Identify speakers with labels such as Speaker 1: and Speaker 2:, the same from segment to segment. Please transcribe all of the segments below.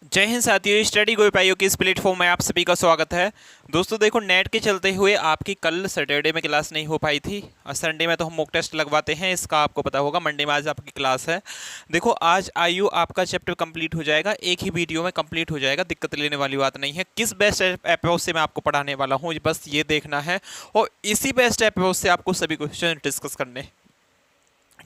Speaker 1: जय हिंद साथियों, स्टडी गो पाइयों के इस प्लेटफॉर्म में आप सभी का स्वागत है। दोस्तों देखो, नेट के चलते हुए आपकी कल सैटरडे में क्लास नहीं हो पाई थी और संडे में तो हम मॉक टेस्ट लगवाते हैं, इसका आपको पता होगा। मंडे में आज आपकी क्लास है। देखो, आज आयु आपका चैप्टर कंप्लीट हो जाएगा, एक ही वीडियो में कंप्लीट हो जाएगा, दिक्कत लेने वाली बात नहीं है। किस बेस्ट अप्रोच से मैं आपको पढ़ाने वाला हूँ बस ये देखना है, और इसी बेस्ट अप्रोच से आपको सभी क्वेश्चन डिस्कस करने हैं।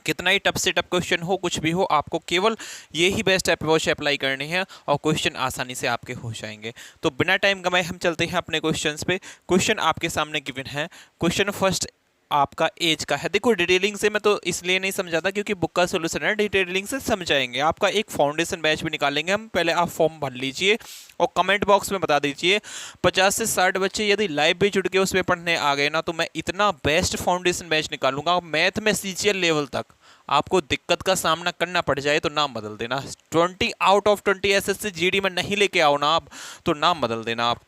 Speaker 1: कितना ही टफ से टफ क्वेश्चन हो, कुछ भी हो, आपको केवल ये ही बेस्ट अप्रोच अप्लाई करनी है और क्वेश्चन आसानी से आपके हो जाएंगे। तो बिना टाइम गवाए हम चलते हैं अपने क्वेश्चंस पे। क्वेश्चन आपके सामने गिवन है। क्वेश्चन फर्स्ट आपका एज का है। देखो, डिटेलिंग से मैं तो इसलिए नहीं समझाता क्योंकि बुक का सोल्यूशन है, डिटेलिंग से समझाएंगे। आपका एक फाउंडेशन बैच भी निकालेंगे हम, पहले आप फॉर्म भर लीजिए और कमेंट बॉक्स में बता दीजिए। 50 से 60 बच्चे यदि लाइव भी जुड़ के उसमें पढ़ने आ गए ना, तो मैं इतना बेस्ट फाउंडेशन बैच निकालूंगा। मैथ में सीजीएल लेवल तक आपको दिक्कत का सामना करना पड़ जाए तो नाम बदल देना। 20 आउट ऑफ 20 एसएससी जीडी में नहीं लेके आओ ना आप, तो नाम बदल देना आप।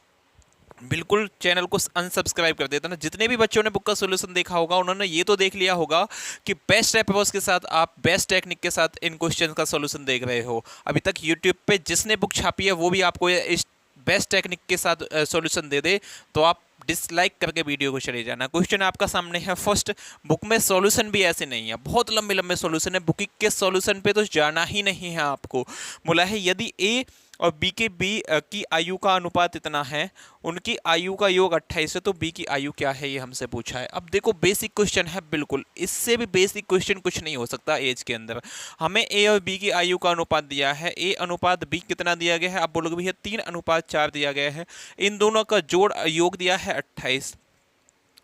Speaker 1: बिल्कुल चैनल को अनसब्सक्राइब कर देता ना। जितने भी बच्चों ने बुक का सोल्यूशन देखा होगा उन्होंने ये तो देख लिया होगा कि बेस्ट अप्रोच के साथ आप बेस्ट टेक्निक के साथ इन क्वेश्चन का सोल्यूशन देख रहे हो। अभी तक यूट्यूब पे जिसने बुक छापी है वो भी आपको इस बेस्ट टेक्निक के साथ सॉल्यूशन दे दे, तो आप डिसलाइक करके वीडियो को चले जाना। क्वेश्चन आपका सामने है फर्स्ट। बुक में सॉल्यूशन भी ऐसे नहीं है, बहुत लंबे लंबे सॉल्यूशन है। बुकिंग के सॉल्यूशन पे तो जाना ही नहीं है आपको। बोला है यदि ए और बी की आयु का अनुपात इतना है, उनकी आयु का योग 28 है, तो बी की आयु क्या है ये हमसे पूछा है। अब देखो, बेसिक क्वेश्चन है बिल्कुल, इससे भी बेसिक क्वेश्चन कुछ नहीं हो सकता एज के अंदर। हमें ए और बी की आयु का अनुपात दिया है, ए अनुपात बी कितना दिया गया है, आप बोलोगे भैया 3:4 दिया गया है। इन दोनों का जोड़ योग दिया है 28,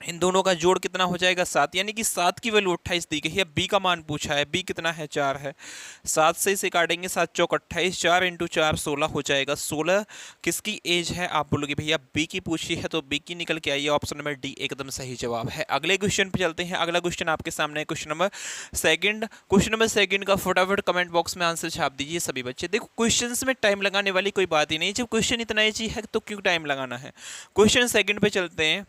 Speaker 1: इन दोनों का जोड़ कितना हो जाएगा 7, यानी कि 7 की वैल्यू 28 दी गई है। बी का मान पूछा है, बी कितना है 4 है। 7 से इसे काटेंगे, 7 चौक 28, 4 इंटू 4 16 हो जाएगा। 16 किसकी एज है, आप बोलोगे भैया बी की पूछी है, तो बी की निकल के आई है। ऑप्शन नंबर डी एकदम सही जवाब है। अगले क्वेश्चन पे चलते हैं। अगला क्वेश्चन आपके सामने है, question number second. Question number second का फटाफट कमेंट बॉक्स में आंसर छाप दीजिए सभी बच्चे। देखो, क्वेश्चन में टाइम लगाने वाली कोई बात ही नहीं, जब क्वेश्चन इतना ईजी है तो क्यों टाइम लगाना है। क्वेश्चन सेकंड पे चलते हैं।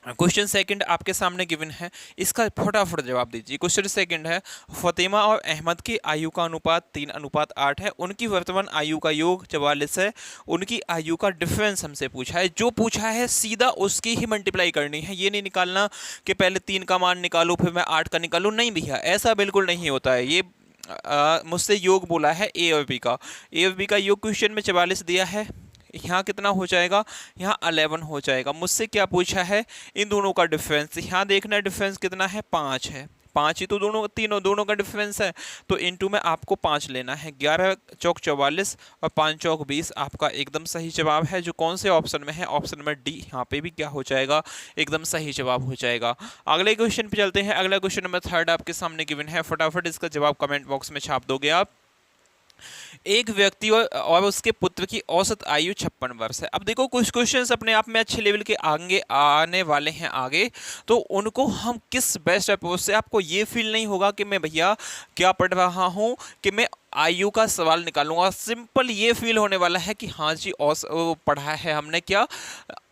Speaker 1: क्वेश्चन सेकंड आपके सामने गिवन है, इसका फटाफट जवाब दीजिए। क्वेश्चन सेकंड है, फतेमा और अहमद की आयु का अनुपात 3:8 है। उनकी वर्तमान आयु का योग 44 है। उनकी आयु का डिफरेंस हमसे पूछा है। जो पूछा है सीधा उसकी ही मल्टीप्लाई करनी है, ये नहीं निकालना कि पहले 3 का मान निकालूं फिर मैं 8 का निकालूं। नहीं भैया, ऐसा बिल्कुल नहीं होता है। ये मुझसे योग बोला है ए और बी का। ए और बी का योग क्वेश्चन में 44 दिया है, यहाँ कितना हो जाएगा, यहाँ 11 हो जाएगा। मुझसे क्या पूछा है, इन दोनों का डिफरेंस। यहाँ देखना डिफरेंस कितना है, 5 है। 5 ही तो दोनों का डिफरेंस है, तो इनटू में आपको 5 लेना है। 11 चौक 44 और 5 चौक 20 आपका एकदम सही जवाब है, जो कौन से ऑप्शन में है, ऑप्शन नंबर डी। यहाँ पे भी क्या हो जाएगा, एकदम सही जवाब हो जाएगा। अगले क्वेश्चन पे चलते हैं। अगला क्वेश्चन नंबर थर्ड आपके सामने गिवन है, फटाफट इसका जवाब कमेंट बॉक्स में छाप दोगे आप। एक व्यक्ति और उसके पुत्र की औसत आयु 56 वर्ष है। अब देखो, कुछ क्वेश्चंस अपने आप में अच्छे लेवल के आगे आने वाले हैं आगे, तो उनको हम किस बेस्ट अप्रोच से, आपको ये फील नहीं होगा कि मैं भैया क्या पढ़ रहा हूँ, कि मैं आयु का सवाल निकालूंगा। सिंपल ये फील होने वाला है कि हाँ जी, पढ़ा है हमने क्या,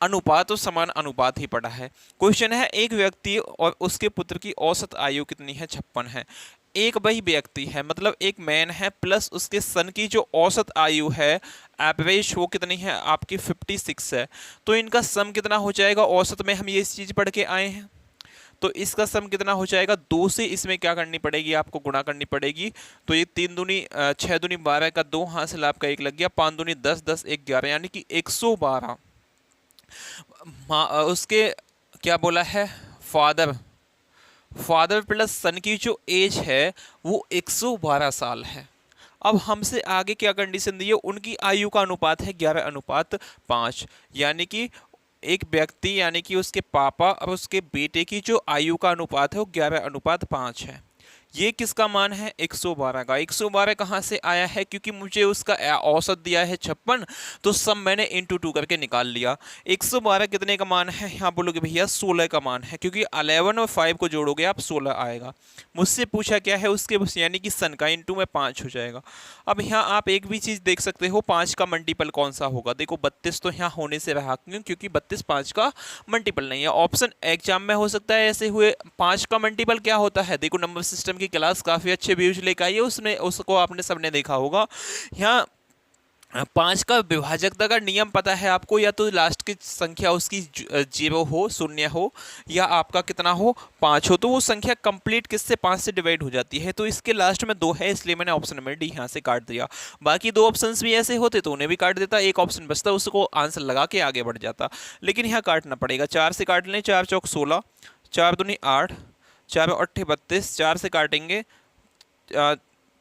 Speaker 1: अनुपात और समान अनुपात ही पढ़ा है। क्वेश्चन है, एक व्यक्ति और उसके पुत्र की औसत आयु कितनी है, 56 है। एक वही व्यक्ति है, मतलब एक मैन है, प्लस उसके सन की जो औसत आयु है, एवरेज वो कितनी है आपकी 56 है। तो इनका सम कितना हो जाएगा, औसत में हम ये चीज़ पढ़ के आए हैं, तो इसका सम कितना हो जाएगा, 2 से इसमें क्या करनी पड़ेगी, आपको गुणा करनी पड़ेगी। तो ये 3 दूनी 6 दूनी 12 का 2 हासिल आपका 1 लग गया, 5 दूनी 10, 10 1 11, यानी कि 112। उसके क्या बोला है, फादर प्लस सन की जो एज है वो 112 साल है। अब हमसे आगे क्या कंडीशन दी है, उनकी आयु का अनुपात है 11:5, यानी कि एक व्यक्ति यानी कि उसके पापा और उसके बेटे की जो आयु का अनुपात है वो 11:5 है। ये किसका मान है, 112 का। 112 कहाँ से आया है, क्योंकि मुझे उसका औसत दिया है 56, तो सब मैंने इंटू 2 करके निकाल लिया। 112 कितने का मान है, यहाँ बोलोगे भैया 16 का मान है, क्योंकि 11 और 5 को जोड़ोगे आप 16 आएगा। मुझसे पूछा क्या है उसके, यानी कि सन का, इंटू में 5 हो जाएगा। अब यहाँ आप एक भी चीज़ देख सकते हो, 5 का मल्टीपल कौन सा होगा। देखो 32 तो यहाँ होने से रहा, क्यों, क्योंकि 32 5 का मल्टीपल नहीं है। ऑप्शन एग्जाम में हो सकता है ऐसे हुए। 5 का मल्टीपल क्या होता है, देखो नंबर सिस्टम की क्लास काफ़ी अच्छे व्यूज लेकर आई है, उसने उसको आपने सबने देखा होगा। यहाँ पाँच का विभाजक का नियम पता है आपको, या तो लास्ट की संख्या उसकी जीरो हो, शून्य हो, या आपका कितना हो, पाँच हो, तो वो संख्या कंप्लीट किससे, पाँच से डिवाइड हो जाती है। तो इसके लास्ट में दो है, इसलिए मैंने ऑप्शन नंबर डी यहाँ से काट दिया। बाकी दो ऑप्शंस भी ऐसे होते तो उन्हें भी काट देता, एक ऑप्शन बचता उसको आंसर लगा के आगे बढ़ जाता, लेकिन यहाँ काटना पड़ेगा। चार से काट लें, चार चौक 16, चार दूनी 8, चार अट्ठे 32, चार से काटेंगे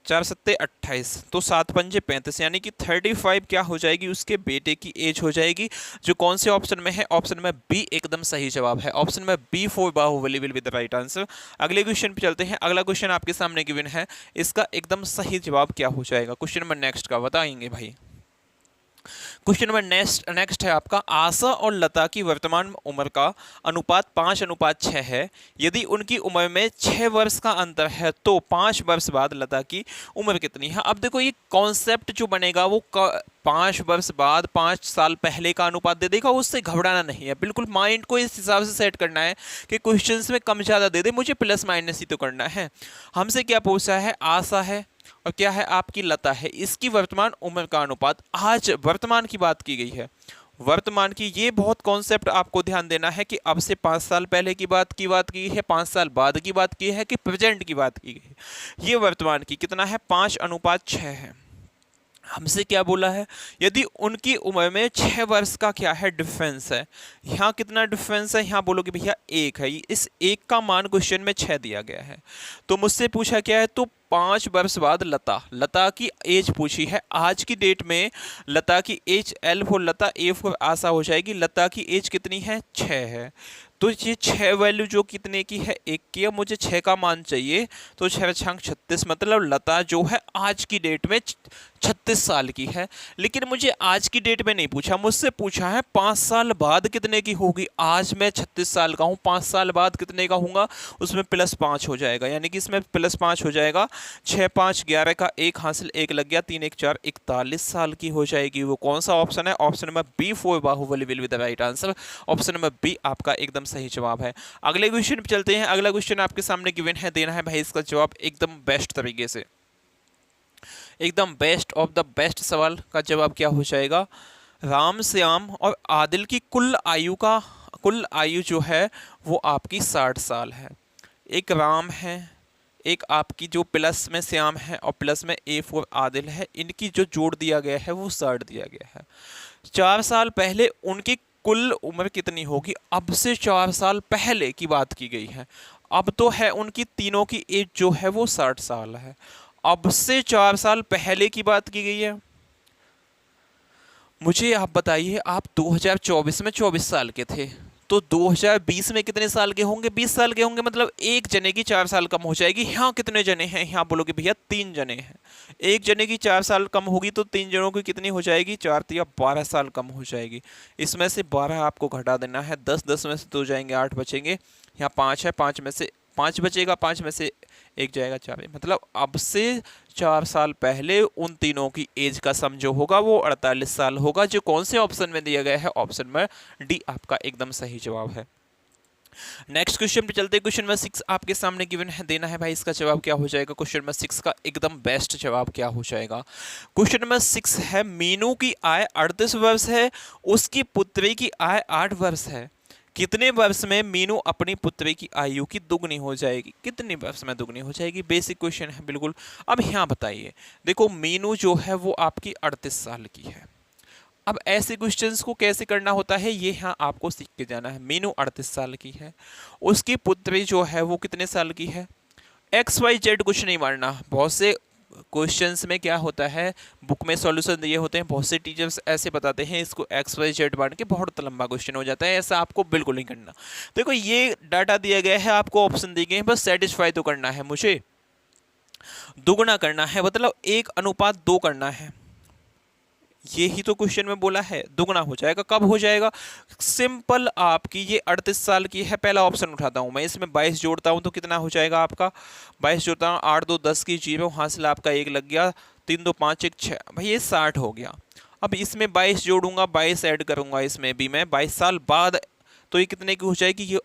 Speaker 1: चार सत्ते 28, तो सात पंजे 35, यानी कि 35 क्या हो जाएगी, उसके बेटे की एज हो जाएगी, जो कौन से ऑप्शन में है, ऑप्शन में बी एकदम सही जवाब है। ऑप्शन में B for Baahubali will be the right answer. अगले क्वेश्चन पे चलते हैं। अगला क्वेश्चन आपके सामने गिवन है, इसका एकदम सही जवाब क्या हो जाएगा। क्वेश्चन नंबर नेक्स्ट का बताएंगे भाई। क्वेश्चन नंबर नेक्स्ट है आपका, आशा और लता की वर्तमान उम्र का अनुपात 5:6 है। यदि उनकी उम्र में 6 वर्ष का अंतर है तो 5 वर्ष बाद लता की उम्र कितनी है। अब देखो ये कॉन्सेप्ट जो बनेगा वो 5 वर्ष बाद 5 साल पहले का अनुपात दे देगा, उससे घबराना नहीं है, बिल्कुल माइंड को इस हिसाब से सेट करना है कि क्वेश्चंस में कम ज़्यादा दे दे, मुझे प्लस माइनस ही तो करना है। हमसे क्या पूछा है, आशा है और क्या है आपकी लता है, इसकी वर्तमान उम्र का अनुपात, आज वर्तमान की बात की गई है, वर्तमान की। ये बहुत कॉन्सेप्ट आपको ध्यान देना है कि अब से 5 साल पहले की बात की है, 5 साल बाद की बात की है, कि प्रेजेंट की बात की गई है। ये वर्तमान की कितना है, 5:6 है। हमसे क्या बोला है, यदि उनकी उम्र में 6 वर्ष का क्या है, डिफरेंस है। यहाँ कितना डिफरेंस है, यहाँ बोलोगे भैया 1 है, इस 1 का मान क्वेश्चन में 6 दिया गया है। तो मुझसे पूछा क्या है, तो 5 वर्ष बाद लता की एज पूछी है। आज की डेट में लता की age, L for Lata, A for Asha हो जाएगी। लता की एज कितनी है, 6 है। तो ये 6 वैल्यू जो कितने की है, 1 की है, मुझे 6 का मान चाहिए, तो 6×36, मतलब लता जो है आज की डेट में 36 साल की है। लेकिन मुझे आज की डेट में नहीं पूछा, मुझसे पूछा है 5 साल बाद कितने की होगी। आज मैं 36 साल का हूँ, 5 साल बाद कितने का होगा, उसमें +5 हो जाएगा, यानी कि इसमें +5 हो जाएगा। 6 5 11 का 1 हासिल, 1 लग गया, 3 1 4, 41 साल की हो जाएगी। वो कौन सा ऑप्शन है, option number B for Baahubali will be the right answer. Option number B आपका एकदम सही जवाब है। अगले क्वेश्चन पे चलते हैं। अगला क्वेश्चन आपके सामने गिवन है, देना है भाई इसका जवाब एकदम बेस्ट तरीके से, एकदम बेस्ट ऑफ द बेस्ट। सवाल का जवाब क्या हो जाएगा, राम श्याम और आदिल की कुल आयु जो है वो आपकी 60 साल है। एक राम है, एक आपकी जो प्लस में श्याम है और प्लस में ए फॉर आदिल है, इनकी जो जोड़ दिया गया है वो 60 दिया गया है। 4 साल पहले उनकी कुल उम्र कितनी होगी, अब से 4 साल पहले की बात की गई है। अब तो है उनकी तीनों की एज जो है वो 60 साल है, अब से 4 साल पहले की बात की गई है। मुझे आप बताइए, आप 2024 में 24 साल के थे, तो 2020 में कितने साल के होंगे, 20 साल के होंगे, मतलब एक जने की 4 साल कम हो जाएगी। यहाँ कितने जने हैं, यहाँ बोलोगे भैया 3 जने हैं, एक जने की 4 साल कम होगी तो 3 जनों की कितनी हो जाएगी, 4 या 12 साल कम हो जाएगी। इसमें से 12 आपको घटा देना है, 10 में से 2 जाएंगे, 8 बचेंगे, यहाँ 5 है, 5 में से 5 बचेगा, 5 में से 1 जाएगा, 4, मतलब अब से 4 साल पहले उन तीनों की एज का सम जो होगा वो 48 साल होगा, जो कौन से ऑप्शन में दिया गया है, ऑप्शन में डी आपका एकदम सही जवाब है। नेक्स्ट क्वेश्चन पे चलते हैं। क्वेश्चन नंबर 6 आपके सामने गिवन है, देना है भाई इसका जवाब क्या हो जाएगा। क्वेश्चन नंबर 6 का एकदम बेस्ट जवाब क्या हो जाएगा। क्वेश्चन नंबर 6 है, मीनू की आय 38 वर्ष है, उसकी पुत्री की आय 8 वर्ष है। कितने वर्ष में मीनू अपनी पुत्री की आयु की दुगनी हो जाएगी, कितने वर्ष में दुगनी हो जाएगी। बेसिक क्वेश्चन है बिल्कुल। अब यहाँ बताइए, देखो मीनू जो है वो आपकी 38 साल की है। अब ऐसे क्वेश्चंस को कैसे करना होता है ये यहाँ आपको सीख के जाना है। मीनू 38 साल की है, उसकी पुत्री जो है वो कितने साल की है। XYZ कुछ नहीं मारना, बहुत से क्वेश्चंस में क्या होता है, बुक में सॉल्यूशन दिए होते हैं, बहुत से टीचर्स ऐसे बताते हैं, इसको XYZ मान के बहुत लंबा क्वेश्चन हो जाता है, ऐसा आपको बिल्कुल नहीं करना। देखो ये डाटा दिया गया है, आपको ऑप्शन दिए गए हैं, बस सेटिस्फाई तो करना है, मुझे दुगुना करना है, मतलब 1:2 करना है। ये ही तो क्वेश्चन में बोला है, दुगना हो जाएगा। कब हो जाएगा, सिंपल, आपकी ये 38 साल की है, पहला ऑप्शन उठाता हूं मैं, इसमें 22 जोड़ता हूं तो कितना हो जाएगा आपका, 22 जोड़ता हूं, 8 2 10 की 0, हासिल आपका 1 लग गया, 3 2 5 1 6, भाई ये 60 हो गया। अब इसमें 22 जोड़ूंगा, 22 ऐड करूंगा इसमें भी मैं, 22 साल बाद, तो ये कितने की हो जाएगी, ये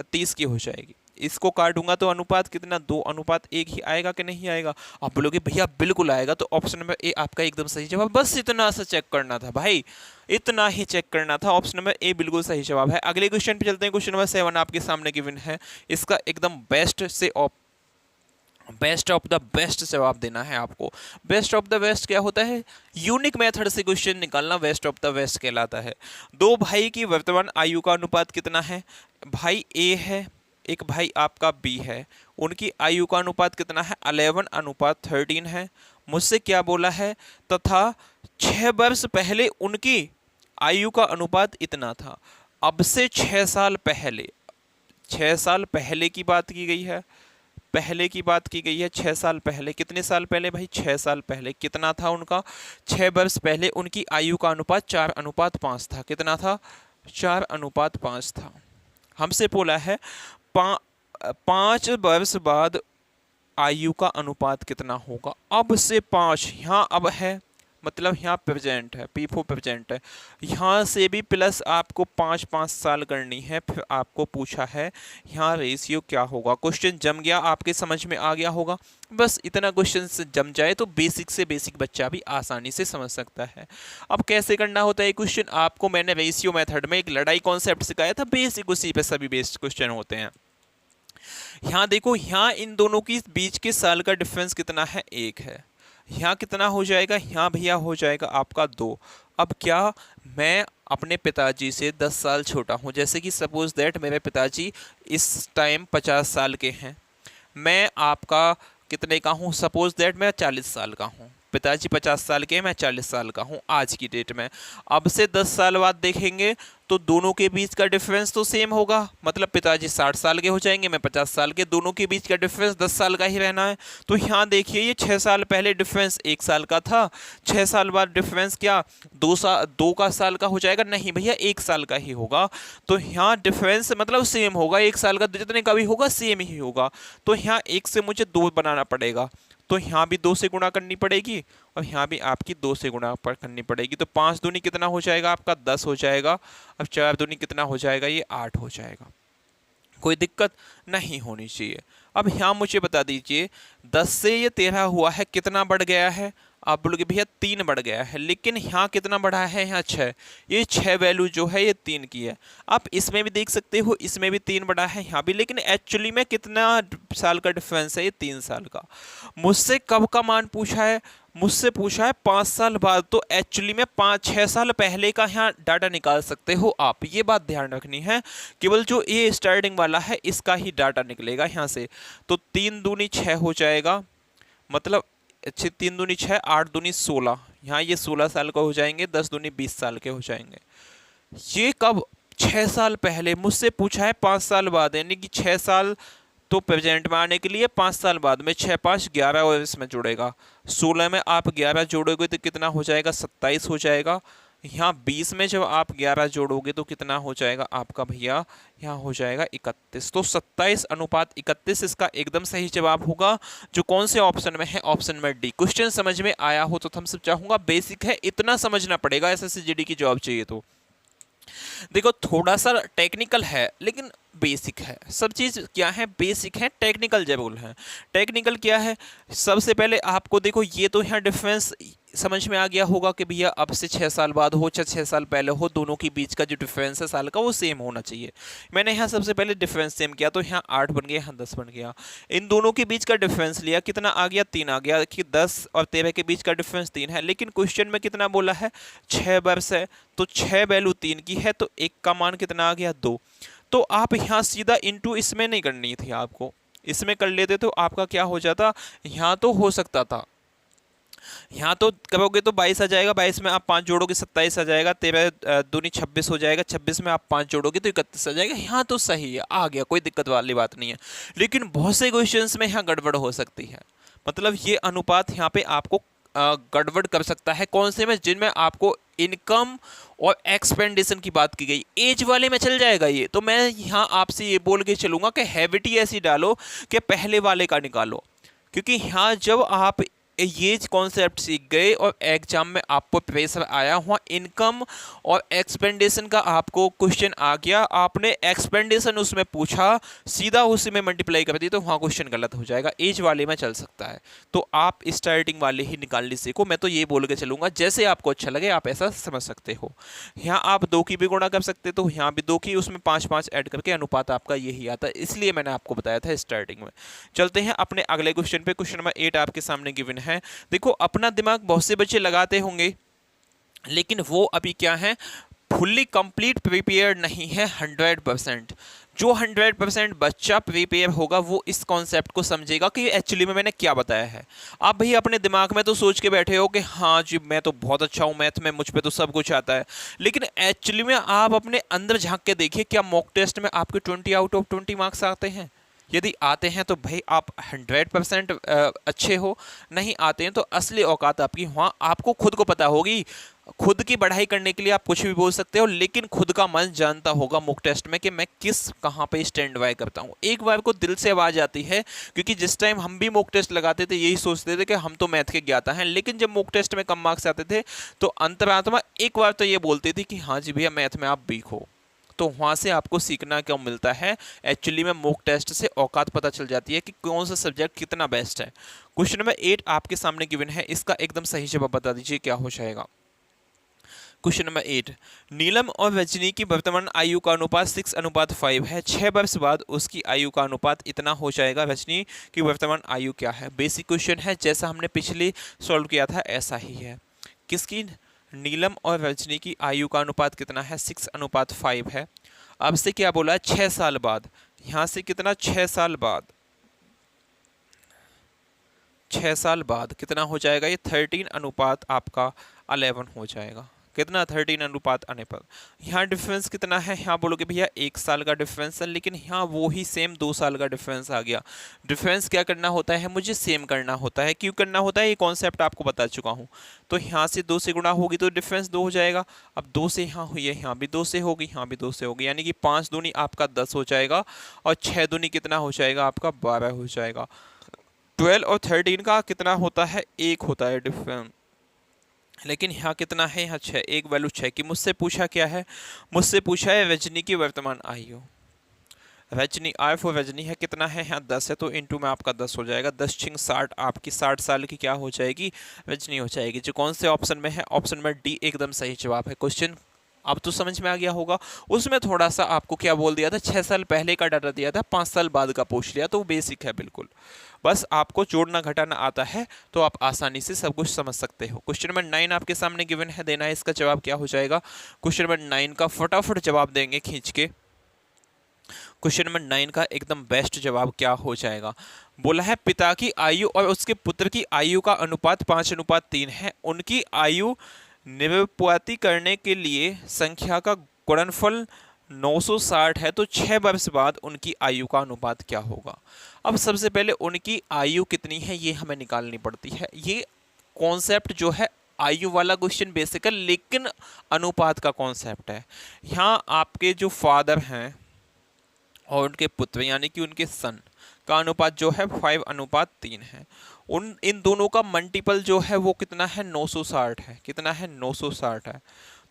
Speaker 1: 30 की हो जाएगी। इसको काटूंगा तो अनुपात कितना 2:1 ही आएगा कि नहीं आएगा? आप बोलोगे भैया बिल्कुल आएगा, तो ऑप्शन नंबर ए आपका एकदम सही जवाब। बस इतना सा चेक करना था भाई, इतना ही चेक करना था। ऑप्शन नंबर ए बिल्कुल सही जवाब है। अगले क्वेश्चन पे चलते हैं। क्वेश्चन नंबर 7 आपके सामने गिवन है, इसका एकदम बेस्ट ऑफ द बेस्ट जवाब देना है आपको। बेस्ट ऑफ द बेस्ट क्या होता है? यूनिक मेथड से क्वेश्चन निकालना बेस्ट ऑफ द बेस्ट कहलाता है। दो भाई की वर्तमान आयु का अनुपात कितना है? भाई ए है, एक भाई आपका बी है, उनकी आयु का अनुपात कितना है? 11:13 है। मुझसे क्या बोला है? तथा 6 वर्ष पहले उनकी आयु का अनुपात इतना था। अब से 6 साल पहले, 6 साल पहले की बात की गई है, पहले की बात की गई है। 6 साल पहले, कितने साल पहले भाई? 6 साल पहले। कितना था उनका? 6 वर्ष पहले उनकी आयु का अनुपात 4:5 था। कितना था? 4:5 था। हमसे बोला है 5 वर्ष बाद आयु का अनुपात कितना होगा? अब से 5, यहाँ अब है, मतलब यहाँ प्रेजेंट है, P4 प्रेजेंट है, यहाँ से भी प्लस आपको 5 साल करनी है। फिर आपको पूछा है यहाँ रेशियो क्या होगा। क्वेश्चन जम गया, आपके समझ में आ गया होगा। बस इतना क्वेश्चन से जम जाए तो बेसिक से बेसिक बच्चा भी आसानी से समझ सकता है। अब कैसे करना होता है क्वेश्चन, आपको मैंने रेशियो मेथड में एक लड़ाई कॉन्सेप्ट सिखाया था, बेसिक उसी पे सभी बेस्ड क्वेश्चन होते हैं। यहाँ देखो, यहाँ इन दोनों की बीच के साल का डिफरेंस कितना है? 1 है। यहाँ कितना हो जाएगा? यहाँ भैया हो जाएगा आपका 2। अब क्या, मैं अपने पिताजी से 10 साल छोटा हूँ, जैसे कि सपोज दैट मेरे पिताजी इस टाइम 50 साल के हैं, मैं आपका कितने का हूँ? सपोज दैट मैं 40 साल का हूँ। पिताजी 50 साल के हैं, मैं 40 साल का हूँ आज की डेट में। अब से 10 साल बाद देखेंगे तो दोनों के बीच का डिफरेंस तो सेम होगा, मतलब पिताजी 60 साल के हो जाएंगे, मैं 50 साल के, दोनों के बीच का डिफरेंस 10 साल का ही रहना है। तो यहाँ देखिए, ये 6 साल पहले डिफरेंस 1 साल का था, 6 साल बाद डिफरेंस क्या 2 का साल का हो जाएगा? नहीं भैया, 1 साल का ही होगा। तो यहाँ डिफरेंस मतलब सेम होगा, 1 साल का जितने का भी होगा सेम ही होगा। तो यहाँ 1 से मुझे 2 बनाना पड़ेगा, तो यहाँ भी 2 से गुणा करनी पड़ेगी और यहाँ भी आपकी 2 से गुणा करनी पड़ेगी। तो 5 दूनी कितना हो जाएगा आपका? 10 हो जाएगा। अब 4 दूनी कितना हो जाएगा? ये 8 हो जाएगा। कोई दिक्कत नहीं होनी चाहिए। अब यहाँ मुझे बता दीजिए, 10 से ये 13 हुआ है, कितना बढ़ गया है? आप बोलोगे भैया 3 बढ़ गया है, लेकिन यहाँ कितना बढ़ा है? यहाँ 6। ये 6 वैल्यू जो है ये 3 की है। आप इसमें भी देख सकते हो, इसमें भी 3 बढ़ा है, यहाँ भी, लेकिन एक्चुअली में कितना साल का डिफरेंस है? ये 3 साल का। मुझसे कब का मान पूछा है? मुझसे पूछा है 5 साल बाद। तो एक्चुअली में 5-6 साल पहले का यहाँ डाटा निकाल सकते हो आप, ये बात ध्यान रखनी है। केवल जो ये स्टार्टिंग वाला है इसका ही डाटा निकलेगा यहाँ से। तो 3 दूनी 6 हो जाएगा, मतलब 3 दूनी 6, 8 दूनी 16, यहाँ ये 16 साल का हो जाएंगे, 10 दूनी 20 साल के हो जाएंगे। ये कब? 6 साल पहले। मुझसे पूछा है 5 साल बाद, यानी कि 6 साल तो प्रेजेंट में आने के लिए 5 साल बाद में 6 5 11 और इसमें जुड़ेगा, 16 में आप 11 जोड़ोगे तो कितना हो जाएगा? 27 हो जाएगा। यहाँ 20 में जब आप 11 जोड़ोगे तो कितना हो जाएगा आपका भैया? यहाँ हो जाएगा 31। तो 27:31 इसका एकदम सही जवाब होगा, जो कौन से ऑप्शन में है? ऑप्शन में डी। क्वेश्चन समझ में आया हो तो हम सब चाहूंगा, बेसिक है, इतना समझना पड़ेगा, एसएससी जीडी की जॉब चाहिए तो। देखो थोड़ा सा टेक्निकल है लेकिन बेसिक है। सब चीज़ क्या है? बेसिक है, टेक्निकल जरूर है। टेक्निकल क्या है? सबसे पहले आपको देखो, ये तो यहाँ डिफरेंस समझ में आ गया होगा कि भैया अब से 6 साल बाद हो चाहे 6 साल पहले हो, दोनों के बीच का जो डिफरेंस है साल का वो सेम होना चाहिए। मैंने यहाँ सबसे पहले डिफरेंस सेम किया तो यहाँ 8 बन गया, यहाँ 10 बन गया। इन दोनों के बीच का डिफरेंस लिया, कितना आ गया? 3 आ गया कि 10 और 13 के बीच का डिफरेंस 3 है। लेकिन क्वेश्चन में कितना बोला है? 6 वर्ष है, तो 6 वैल्यू 3 की है, तो 1 का मान कितना आ गया? 2। तो आप यहाँ सीधा इंटू इसमें नहीं करनी थी आपको, इसमें कर लेते तो आपका क्या हो जाता? यहाँ तो हो सकता था, यहाँ तो करोगे तो 22 आ जाएगा, 22 में आप 5 जोड़ोगे 27 आ जाएगा, 13 दूनी 26 हो जाएगा, 26 में आप 5 जोड़ोगे तो 31 आ जाएगा। यहाँ तो सही है, आ गया, कोई दिक्कत वाली बात नहीं है। लेकिन बहुत से क्वेश्चंस में यहाँ गड़बड़ हो सकती है, मतलब ये अनुपात यहाँ पे आपको गड़बड़ कर सकता है। कौन से में? जिनमें आपको इनकम और एक्सपेंडिशन की बात की गई, एज वाले में चल जाएगा ये। तो मैं यहाँ आपसे ये बोल के चलूंगा कि हैबिट ही ऐसी डालो कि पहले वाले का निकालो, क्योंकि यहाँ जब आप ये कॉन्सेप्ट सीख गए और एग्जाम में आपको प्रेशर आया हुआ इनकम और एक्सपेंडेशन का आपको क्वेश्चन आ गया, आपने एक्सपेंडेशन उसमें पूछा, सीधा उसी में मल्टीप्लाई कर दी, तो वहाँ क्वेश्चन गलत हो जाएगा। एज वाले में चल सकता है, तो आप स्टार्टिंग वाले ही निकालने सीखो। मैं तो ये बोल के चलूंगा, जैसे आपको अच्छा लगे आप ऐसा समझ सकते हो। यहाँ आप 2 की भी गुणा कर सकते, तो यहाँ भी 2 की, उसमें 5 ऐड करके अनुपात आपका यही आता है, इसलिए मैंने आपको बताया था स्टार्टिंग में। चलते हैं अपने अगले क्वेश्चन पे। क्वेश्चन नंबर 8 आपके सामने गिवन है। देखो, अपना दिमाग बहुत से बच्चे लगाते होंगे, लेकिन वो अभी क्या है, फुल्ली कंप्लीट प्रिपेयर नहीं है 100%। जो 100% बच्चा प्रिपेयर होगा वो इस कॉन्सेप्ट को समझेगा कि एक्चुअली में मैंने क्या बताया है। आप भाई अपने दिमाग में तो सोच के बैठे हो कि हाँ जी मैं तो बहुत अच्छा हूँ मैथ में, मुझ पे तो सब कुछ आता है, लेकिन एक्चुअली में आप अपने अंदर झांक के देखिए, क्या मॉक टेस्ट में आपके 20 आउट ऑफ 20 मार्क्स आते हैं? यदि आते हैं तो भाई आप 100% अच्छे हो, नहीं आते हैं तो असली औकात आपकी वहाँ आपको खुद को पता होगी। खुद की बढ़ाई करने के लिए आप कुछ भी बोल सकते हो, लेकिन खुद का मन जानता होगा मुक टेस्ट में कि मैं किस कहाँ पे स्टैंड बाय करता हूँ। एक बार को दिल से आवाज़ आती है, क्योंकि जिस टाइम हम भी मुक टेस्ट लगाते थे यही सोचते थे कि हम तो मैथ के ज्ञाता हैं, लेकिन जब मुक टेस्ट में कम मार्क्स आते थे तो अंतरात्मा एक बार तो ये बोलती थी कि हाँ जी भैया मैथ में आप वीक हो। तो वहाँ से आपको सीखना क्यों मिलता है, एक्चुअली में मॉक टेस्ट से औकात पता चल जाती है कि कौन सा सब्जेक्ट कितना बेस्ट है। क्वेश्चन नंबर 8 आपके सामने गिवन है, इसका एकदम सही जवाब बता दीजिए क्या हो जाएगा। क्वेश्चन नंबर 8, नीलम और रजनी की वर्तमान आयु का अनुपात 6:5 है। 6 वर्ष बाद उसकी आयु का अनुपात इतना हो जाएगा। रजनी की वर्तमान आयु क्या है? बेसिक क्वेश्चन है, जैसा हमने पिछले सॉल्व किया था ऐसा ही है। किसकी? नीलम और रजनी की आयु का अनुपात कितना है? 6:5 है। अब से क्या बोला है? 6 साल बाद। यहां से कितना? 6 साल बाद। 6 साल बाद कितना हो जाएगा? ये 13:11 हो जाएगा। कितना? 13:11। यहाँ डिफरेंस कितना है? यहाँ बोलोगे भैया 1 साल का डिफरेंस है, लेकिन यहाँ वो ही सेम 2 साल का डिफरेंस आ गया। डिफरेंस क्या करना होता है? मुझे सेम करना होता है। क्यों करना होता है? ये कॉन्सेप्ट आपको बता चुका हूँ। तो यहाँ से 2 से गुणा होगी तो डिफरेंस 2 हो जाएगा। अब 2 से यहाँ हुई है, यहाँ भी 2 से होगी, यहाँ भी 2 से होगी, यानी कि 5 दूनी आपका 10 हो जाएगा और 6 दूनी कितना हो जाएगा आपका? 12 हो जाएगा। 12 और 13 का कितना होता है? 1 होता है डिफरेंस, लेकिन यहाँ कितना है? यहाँ 6, एक वैल्यू 6 की। मुझसे पूछा क्या है? मुझसे पूछा है रजनी की वर्तमान आयु। रजनी आय फॉर रजनी है कितना है? यहाँ 10 है, तो इनटू में आपका 10 हो जाएगा। 10 छिंग 60, आपकी 60 साल की क्या हो जाएगी? रजनी हो जाएगी। जो कौन से ऑप्शन में है? ऑप्शन में डी एकदम सही जवाब है। क्वेश्चन अब तो समझ में आ गया होगा। उसमें थोड़ा सा आपको क्या बोल दिया था? 6 साल पहले का डाटा दिया था, 5 साल बाद का पूछ लिया, तो वो बेसिक है बिल्कुल। बस आपको जोड़ना घटाना आता है तो आप आसानी से सब कुछ समझ सकते हो। क्वेश्चन नंबर 9 आपके सामने गिवन है, देना है इसका जवाब क्या हो जाएगा। क्वेश्चन नंबर 9 का फटाफट जवाब देंगे खींच के। क्वेश्चन नंबर 9 का एकदम बेस्ट जवाब क्या हो जाएगा? बोला है पिता की आयु और उसके पुत्र की आयु का अनुपात 5:3 है। उनकी आयु निरूपति करने के लिए संख्या का गुणनफल 960 है, तो 6 वर्ष बाद उनकी आयु का अनुपात क्या होगा? अब सबसे पहले उनकी आयु कितनी है ये हमें निकालनी पड़ती है। ये कॉन्सेप्ट जो है आयु वाला क्वेश्चन बेसिक है, लेकिन अनुपात का कॉन्सेप्ट है। यहाँ आपके जो फादर हैं और उनके पुत्र यानी कि उनके सन का अनुपात जो है 5:3 है। इन दोनों का मल्टीपल जो है वो कितना है? 960 है। कितना है? 960 है।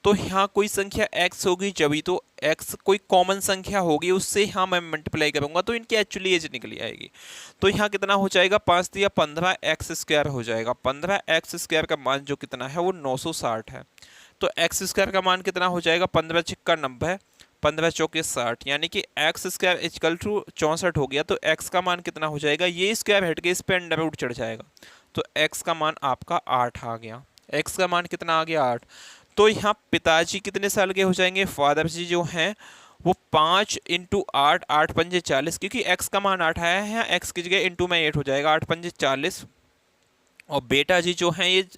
Speaker 1: तो यहाँ कोई संख्या x होगी, जब तो x कोई कॉमन संख्या होगी उससे यहाँ मैं मल्टीप्लाई करूंगा तो इनकी एक्चुअली एज निकली आएगी। तो यहाँ कितना हो जाएगा? 5 या 15x² हो जाएगा। 15x² का मान जो कितना है वो 960 है। तो x² का मान कितना हो जाएगा? 15 छिक्का 90, 15 चौके 60, यानी कि x² इक्वल टू 64 हो गया। तो x का मान कितना हो जाएगा? ये स्क्वायर हट के इस पे अंडर रूट चढ़ जाएगा, तो x का मान आपका 8 आ गया। x का मान कितना आ गया? 8। तो यहाँ पिताजी कितने साल के हो जाएंगे? फादर जी जो हैं वो 5 × 8, 8 पंजे 40, क्योंकि x का मान 8 आया है, यहाँ x की जगह इंटू में 8 हो जाएगा, 8 पंजे 40। और बेटा जी जो हैं ये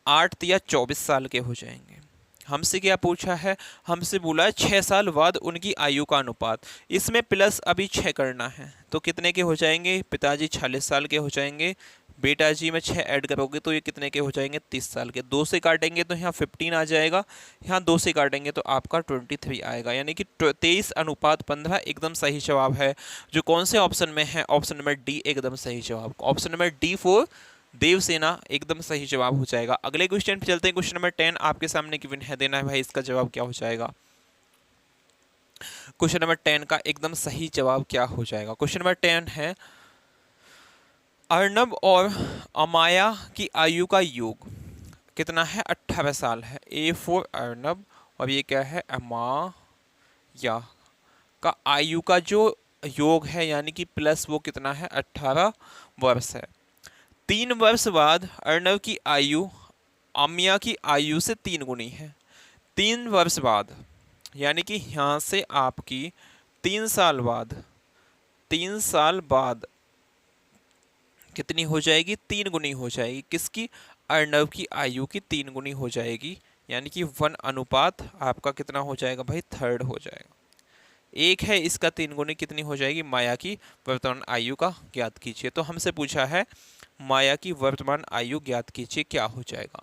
Speaker 1: 8 या 24 साल के हो जाएंगे। हमसे क्या पूछा है? हमसे बोला है 6 साल बाद उनकी आयु का अनुपात। इसमें प्लस अभी 6 करना है, तो कितने के हो जाएंगे? पिताजी 46 साल के हो जाएंगे, बेटा जी में 6 ऐड करोगे तो ये कितने के हो जाएंगे? 30 साल के। 2 से काटेंगे तो यहाँ 15 आ जाएगा, यहाँ 2 से काटेंगे तो आपका 23 आएगा, यानी कि 23:15 एकदम सही जवाब है। जो कौन से ऑप्शन में है? ऑप्शन नंबर डी एकदम सही जवाब। Option number D for Devasena एकदम सही जवाब हो जाएगा। अगले क्वेश्चन पे चलते हैं। क्वेश्चन नंबर 10 आपके सामने गिवन है, देना है भाई इसका जवाब क्या हो जाएगा। क्वेश्चन नंबर 10 का एकदम सही जवाब क्या हो जाएगा। क्वेश्चन नंबर 10 है, अर्नब और अमाया की आयु का योग कितना है? 18 साल है। ए फॉर अर्नब और ये क्या है? अमाया का आयु का जो योग है यानी कि प्लस वो कितना है? 18 वर्ष है। 3 वर्ष बाद अर्नब की आयु अमिया की आयु से 3 गुनी है। 3 वर्ष बाद यानी कि यहाँ से आपकी 3 साल बाद, 3 साल बाद कितनी हो जाएगी? 3 गुनी हो जाएगी। किसकी? अर्नब की आयु की 3 गुनी हो जाएगी, यानी कि 1 अनुपात आपका कितना हो जाएगा भाई? 3 हो जाएगा। एक है इसका 3 गुनी कितनी हो जाएगी? माया की वर्तमान आयु का ज्ञात कीजिए। तो हमसे पूछा है माया की वर्तमान आयु ज्ञात कीजिए, क्या हो जाएगा।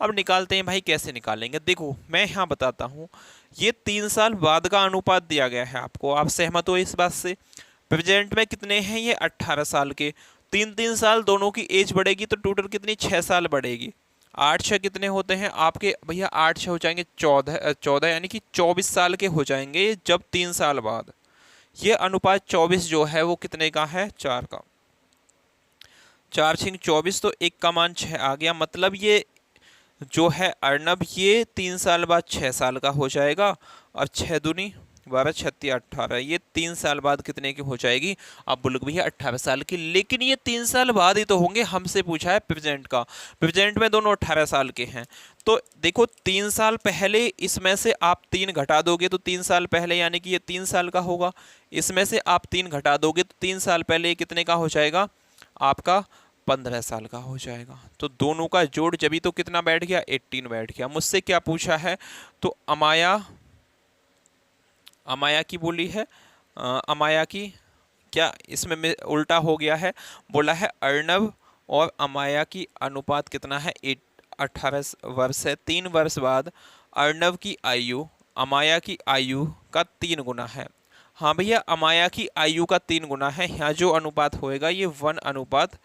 Speaker 1: अब निकालते हैं भाई। कैसे निकालेंगे? देखो मैं यहाँ बताता हूँ। ये 3 साल बाद का अनुपात दिया गया है आपको, आप सहमत हो इस बात से? प्रेजेंट में कितने हैं ये? 18 साल के। 3 साल दोनों की एज बढ़ेगी तो टोटल कितनी? 6 साल बढ़ेगी। 8 6 कितने होते हैं आपके भैया? 8 6 हो जाएंगे 14 यानी कि 24 साल के हो जाएंगे जब 3 साल बाद। ये अनुपात 24 जो है वो कितने का है? 4 का। 4 6 24 तो 1 का मान 6 आ गया। मतलब ये जो है अर्नब ये 3 साल बाद 6 साल का हो जाएगा और 6 दूनी 12 36 18, ये 3 साल बाद कितने की हो जाएगी? आप बोलोगे भैया 18 साल की, लेकिन ये 3 साल बाद ही तो होंगे। हमसे पूछा है प्रेजेंट का, प्रेजेंट में दोनों 18 साल के हैं। तो देखो 3 साल पहले इसमें से आप 3 घटा दोगे तो 3 साल पहले यानी कि ये 3 साल का होगा। इसमें से आप 3 घटा दोगे तो 3 साल पहले ये कितने का हो जाएगा? आपका 15 साल का हो जाएगा। तो दोनों का जोड़ जब ही तो कितना बैठ गया? 18 बैठ गया। मुझसे क्या पूछा है? तो अमाया की बोली है। अमाया की क्या इसमें उल्टा हो गया है? बोला है अर्नब और अमाया की अनुपात कितना है? 18 वर्ष है। 3 वर्ष बाद अर्नब की आयु अमाया की आयु का 3 गुना है। हाँ भैया, अमाया की आयु का 3 गुना है। यहाँ जो अनुपात होएगा ये 1 अनुपात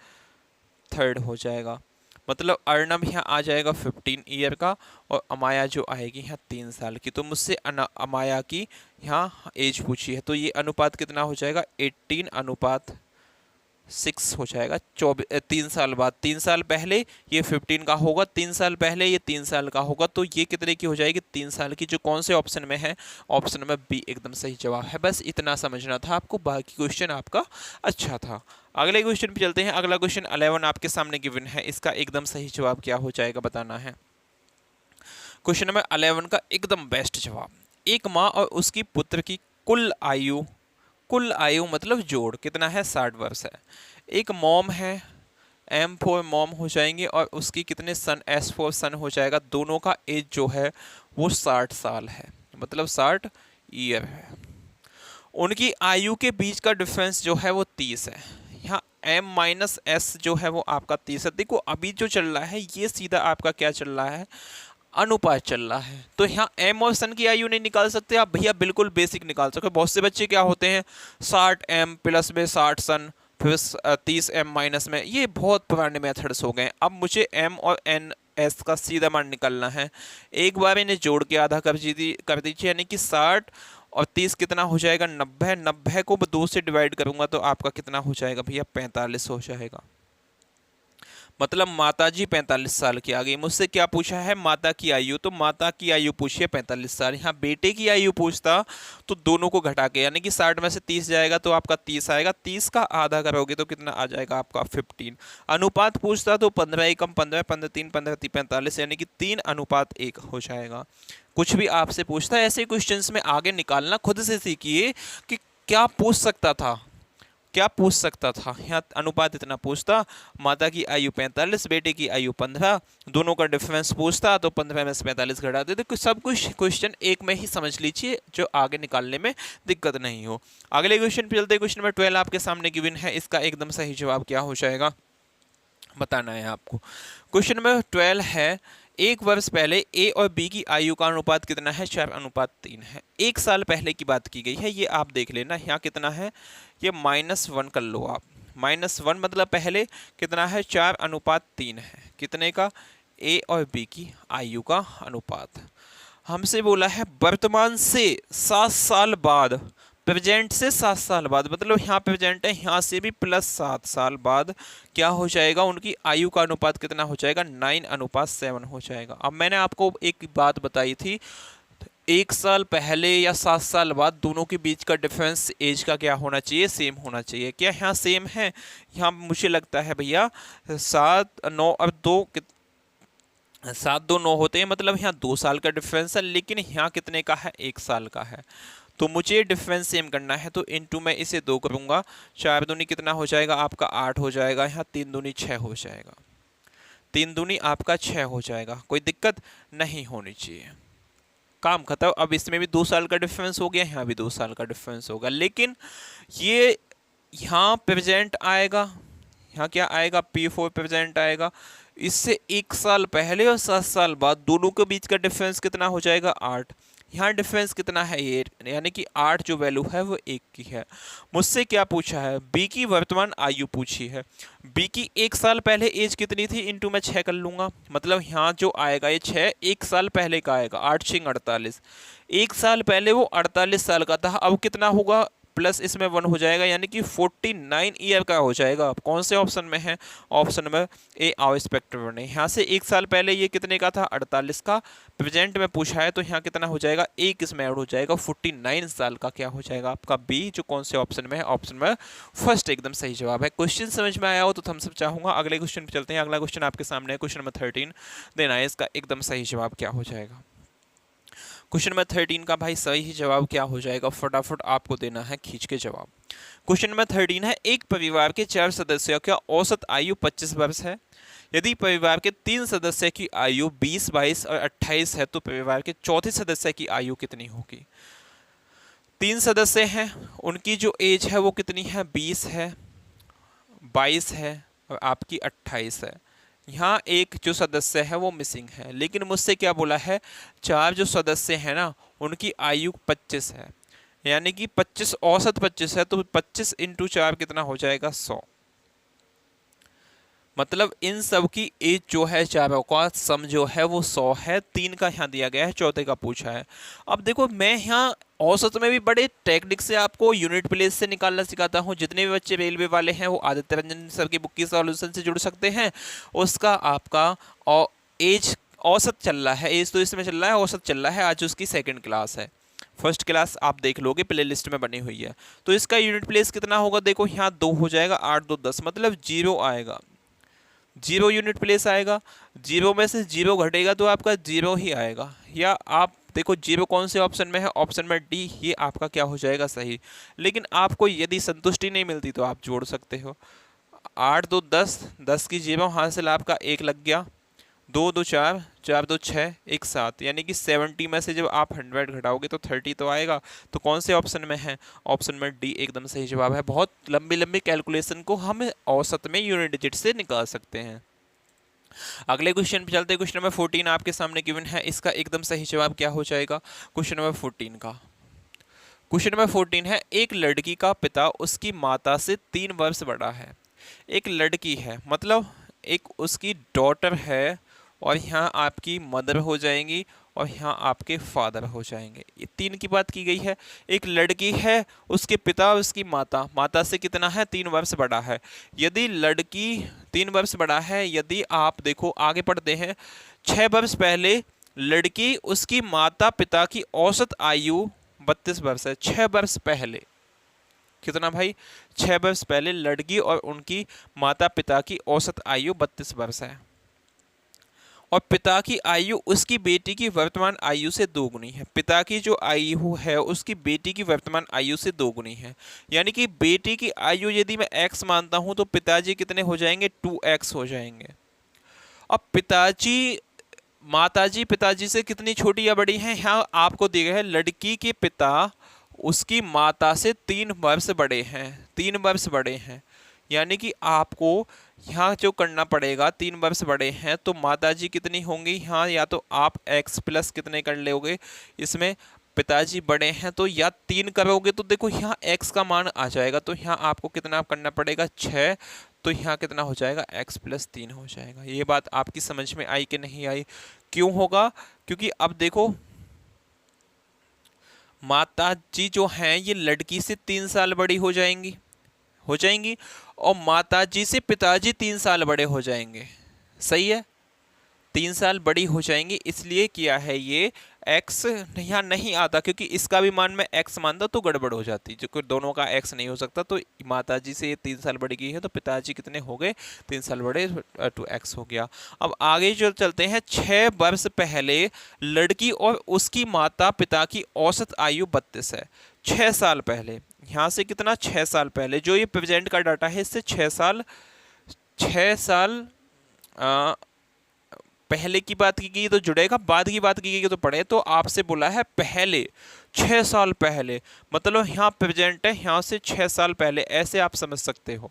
Speaker 1: 3 हो जाएगा। मतलब अर्नब यहाँ आ जाएगा 15 ईयर का और अमाया जो आएगी यहाँ 3 साल की। तो मुझसे अमाया की यहाँ एज पूछी है, तो ये अनुपात कितना हो जाएगा? 18 अनुपात 6 हो जाएगा। 3 साल बाद, 3 साल पहले ये 15 का होगा, 3 साल पहले ये 3 साल का होगा, तो ये कितने की हो जाएगी? 3 साल की। जो कौन से ऑप्शन में है? ऑप्शन नंबर बी एकदम सही जवाब है। बस इतना समझना था आपको, बाकी क्वेश्चन आपका अच्छा था। अगले क्वेश्चन पे चलते हैं। अगला क्वेश्चन 11 आपके सामने गिवन है, इसका एकदम सही जवाब क्या हो जाएगा बताना है। क्वेश्चन नंबर 11 का एकदम बेस्ट जवाब। एक माँ और उसकी पुत्र की कुल आयु मतलब जोड़ कितना है? 60 वर्ष है। एक मॉम है, एम फॉर मॉम हो जाएंगे, और उसकी कितने सन? एस फॉर सन हो जाएगा। दोनों का एज जो है वो 60 साल है, मतलब 60 ईयर है। उनकी आयु के बीच का डिफरेंस जो है वो 30 है। यहाँ एम माइनस एस जो है वो आपका 30 है। देखो अभी जो चल रहा है ये सीधा आपका क्या चल रहा है? अनुपात चल रहा है। तो यहाँ एम और सन की आयु नहीं निकाल सकते आप भैया? बिल्कुल बेसिक निकाल सकते हो। बहुत से बच्चे क्या होते हैं 60 एम प्लस में 60 सन फिर 30 एम माइनस में, ये बहुत पुराने मेथड्स हो गए। अब मुझे एम और एन एस का सीधा मान निकालना है। एक बार इन्हें जोड़ के आधा कर दीजिए, यानी कि 60 और 30 कितना हो जाएगा? 90। 90 को 2 से डिवाइड करूंगा तो आपका कितना हो जाएगा भैया? 45 हो जाएगा। मतलब माताजी 45 साल की आ गई। मुझसे क्या पूछा है? माता की आयु, तो माता की आयु पूछिए 45 साल। यहाँ बेटे की आयु पूछता तो दोनों को घटा के, यानी कि 60 में से 30 जाएगा तो आपका 30 आएगा। 30 का आधा करोगे तो कितना आ जाएगा आपका? 15। अनुपात पूछता तो 15 एकम 15, 15 3 15 45, यानी कि 3 अनुपात 1 हो जाएगा। कुछ भी आपसे पूछता है ऐसे क्वेश्चंस में आगे निकालना खुद से सीखिए कि क्या पूछ सकता था, क्या पूछ सकता था। यहाँ अनुपात इतना पूछता, माता की आयु 45, बेटे की आयु 15, दोनों का डिफरेंस पूछता तो 15 में से 45 घटा देते। तो सब कुछ क्वेश्चन एक में ही समझ लीजिए जो आगे निकालने में दिक्कत नहीं हो। अगले क्वेश्चन पे चलते। क्वेश्चन नंबर 12 आपके सामने गिवन है, इसका एकदम सही जवाब क्या हो जाएगा बताना है आपको। क्वेश्चन नंबर 12 है, 1 वर्ष पहले ए और बी की आयु का अनुपात कितना है? 4 अनुपात 3 है। 1 साल पहले की बात की गई है, ये आप देख लेना। यहाँ कितना है? ये -1 कर लो आप, -1 मतलब पहले कितना है 4:3 है, कितने का, ए और बी की आयु का अनुपात। हमसे बोला है वर्तमान से 7 साल बाद, प्रेजेंट से 7 साल बाद, मतलब यहाँ प्रेजेंट है, यहाँ से भी +7 साल बाद क्या हो जाएगा, उनकी आयु का अनुपात कितना हो जाएगा, 9:7 हो जाएगा। अब मैंने आपको एक बात बताई थी, 1 साल पहले या 7 साल बाद दोनों के बीच का डिफरेंस एज का क्या होना चाहिए, सेम होना चाहिए। क्या यहाँ सेम है? यहाँ मुझे लगता है भैया 7 9 और 2 7 2 9 होते हैं, मतलब यहाँ 2 साल का डिफरेंस है, लेकिन यहाँ कितने का है, 1 साल का है। तो मुझे डिफरेंस सेम करना है, तो इनटू मैं इसे 2 करूँगा, 4 दूनी कितना हो जाएगा आपका 8 हो जाएगा, यहाँ 3 दूनी 6 हो जाएगा, 3 दूनी आपका 6 हो जाएगा। कोई दिक्कत नहीं होनी चाहिए, काम खत्म। अब इसमें भी 2 साल का डिफरेंस हो गया, यहाँ भी 2 साल का डिफरेंस होगा, लेकिन ये यहाँ प्रेजेंट आएगा, यहाँ क्या आएगा, P4 प्रेजेंट आएगा। इससे 1 साल पहले और 7 साल बाद दोनों के बीच का डिफरेंस कितना हो जाएगा, 8। यहाँ डिफरेंस कितना है, ये यानी कि 8 जो वैल्यू है वो 1 की है। मुझसे क्या पूछा है, बी की वर्तमान आयु पूछी है। बी की 1 साल पहले एज कितनी थी, इनटू मैं 6 कर लूँगा, मतलब यहाँ जो आएगा ये 6 1 साल पहले का आएगा, 8 6 48, 1 साल पहले वो 48 साल का था, अब कितना होगा, प्लस इसमें 1 हो जाएगा, यानी कि 49 ईयर का हो जाएगा। कौन से ऑप्शन में है, ऑप्शन नंबर ए आओ स्पेक्टर ने। यहाँ से 1 साल पहले ये कितने का था, 48 का, प्रेजेंट में पूछा है, तो यहाँ कितना हो जाएगा, 1 इसमें ऐड हो जाएगा, 49 साल का क्या हो जाएगा आपका, बी जो कौन से ऑप्शन में है, ऑप्शन में फर्स्ट एकदम सही जवाब है। क्वेश्चन समझ में आया हो तो थम्स अप चाहूंगा। अगले क्वेश्चन पे चलते हैं। अगला क्वेश्चन आपके सामने है, क्वेश्चन नंबर 13 देना है, इसका एकदम सही जवाब क्या हो जाएगा। क्वेश्चन नंबर 13 का भाई सही जवाब क्या हो जाएगा, फटाफट आपको देना है खींच के जवाब। क्वेश्चन नंबर 13 है, एक परिवार के 4 सदस्यों का औसत आयु 25 वर्ष है। यदि परिवार के 3 सदस्य की आयु 20 22 और 28 है, तो परिवार के चौथे सदस्य की आयु कितनी होगी। 3 सदस्य हैं, उनकी जो एज है वो कितनी है, 20 है, 22 है और आपकी 28 है। यहाँ एक जो सदस्य है वो मिसिंग है, लेकिन मुझसे क्या बोला है, 4 जो सदस्य हैं ना उनकी आयु 25 है, यानी कि 25 औसत 25 है, तो 25 × 4 कितना हो जाएगा, 100। मतलब इन सब की एज जो है चारों का सम जो है वो 100 है। 3 का यहाँ दिया गया है, चौथे का पूछा है। अब देखो मैं यहाँ औसत में भी बड़े टेक्निक से आपको यूनिट प्लेस से निकालना सिखाता हूँ। जितने भी बच्चे रेलवे वाले हैं वो आदित्य रंजन सर की बुक की सॉल्यूशन से जुड़ सकते हैं। उसका आपका एज औसत चल रहा है, एज तो इसमें चल रहा है, औसत चल रहा है। आज उसकी 2nd क्लास है, फर्स्ट क्लास आप देख लोगे, प्ले लिस्ट में बनी हुई है। तो इसका यूनिट प्लेस कितना होगा, देखो यहाँ 2 हो जाएगा, 8 2 10, मतलब 0 आएगा, 0 यूनिट प्लेस आएगा। 0 में से 0 घटेगा तो आपका 0 ही आएगा। या आप देखो 0 कौन से ऑप्शन में है, ऑप्शन में डी, ये आपका क्या हो जाएगा, सही। लेकिन आपको यदि संतुष्टि नहीं मिलती तो आप जोड़ सकते हो। 8 2 10, 10 की 0 हासिल आपका 1 लग गया, 2 2 4, 4 2 6, 1 7, यानी कि 70 में से जब आप 100 घटाओगे तो 30 तो आएगा। तो कौन से ऑप्शन में है, ऑप्शन में डी एकदम सही जवाब है। बहुत लंबी लंबी कैलकुलेशन को हम औसत में यूनिट डिजिट से निकाल सकते हैं। अगले क्वेश्चन पे चलते हैं। क्वेश्चन नंबर 14 आपके सामने गिवन है, इसका एकदम सही जवाब क्या हो जाएगा, क्वेश्चन नंबर 14 का। क्वेश्चन नंबर 14 है, एक लड़की का पिता उसकी माता से 3 वर्ष बड़ा है। एक लड़की है मतलब एक उसकी डॉटर है, और यहाँ आपकी मदर हो जाएंगी और यहाँ आपके फादर हो जाएंगे। ये 3 की बात की गई है। एक लड़की है, उसके पिता और उसकी माता, माता से कितना है, 3 वर्ष बड़ा है। यदि लड़की 3 वर्ष बड़ा है, यदि आप देखो आगे पढ़ते हैं, 6 वर्ष पहले लड़की उसकी माता पिता की औसत आयु 32 वर्ष है। 6 वर्ष पहले कितना भाई, 6 वर्ष पहले लड़की और उनकी माता पिता की औसत आयु 32 वर्ष है, और पिता की आयु उसकी बेटी की वर्तमान आयु से 2 गुनी है। पिता की जो आयु है उसकी बेटी की वर्तमान आयु से 2 गुनी है, यानी कि बेटी की आयु यदि मैं x मानता हूं तो पिताजी कितने हो जाएंगे, 2x हो जाएंगे। अब पिताजी माताजी पिताजी से कितनी छोटी या बड़ी हैं, यहाँ आपको दिया है लड़की के पिता उसकी माता से 3 वर्ष बड़े हैं, 3 वर्ष बड़े हैं, यानी कि आपको यहाँ जो करना पड़ेगा, 3 वर्ष बड़े हैं तो माताजी कितनी होंगी, यहाँ या तो आप x प्लस कितने कर लोगे, इसमें पिताजी बड़े हैं तो या 3 करोगे तो देखो यहाँ x का मान आ जाएगा, तो यहाँ आपको कितना करना पड़ेगा 6, तो यहाँ कितना हो जाएगा x + 3 हो जाएगा। ये बात आपकी समझ में आई कि नहीं आई? क्यों होगा? क्योंकि अब देखो माता जी जो हैं ये लड़की से 3 साल बड़ी हो जाएंगी और माता जी से पिताजी 3 साल बड़े हो जाएंगे। सही है, 3 साल बड़ी हो जाएंगी, इसलिए किया है ये। x यहाँ नहीं आता क्योंकि इसका भी मान मैं x मानता तो गड़बड़ हो जाती, जो कि दोनों का x नहीं हो सकता। तो माता जी से ये 3 साल बड़ी की है तो पिताजी कितने हो गए? 3 साल बड़े, तो x हो गया। अब आगे जो चलते हैं, 6 वर्ष पहले लड़की और उसकी माता पिता की औसत आयु 32 है। 6 साल पहले, यहाँ से कितना? 6 साल पहले। जो ये प्रेजेंट का डाटा है इससे 6 साल पहले की बात की गई तो जुड़ेगा, बाद की बात की गई तो पढ़े। तो आपसे बोला है पहले, 6 साल पहले, मतलब यहाँ प्रेजेंट है, यहाँ से 6 साल पहले, ऐसे आप समझ सकते हो।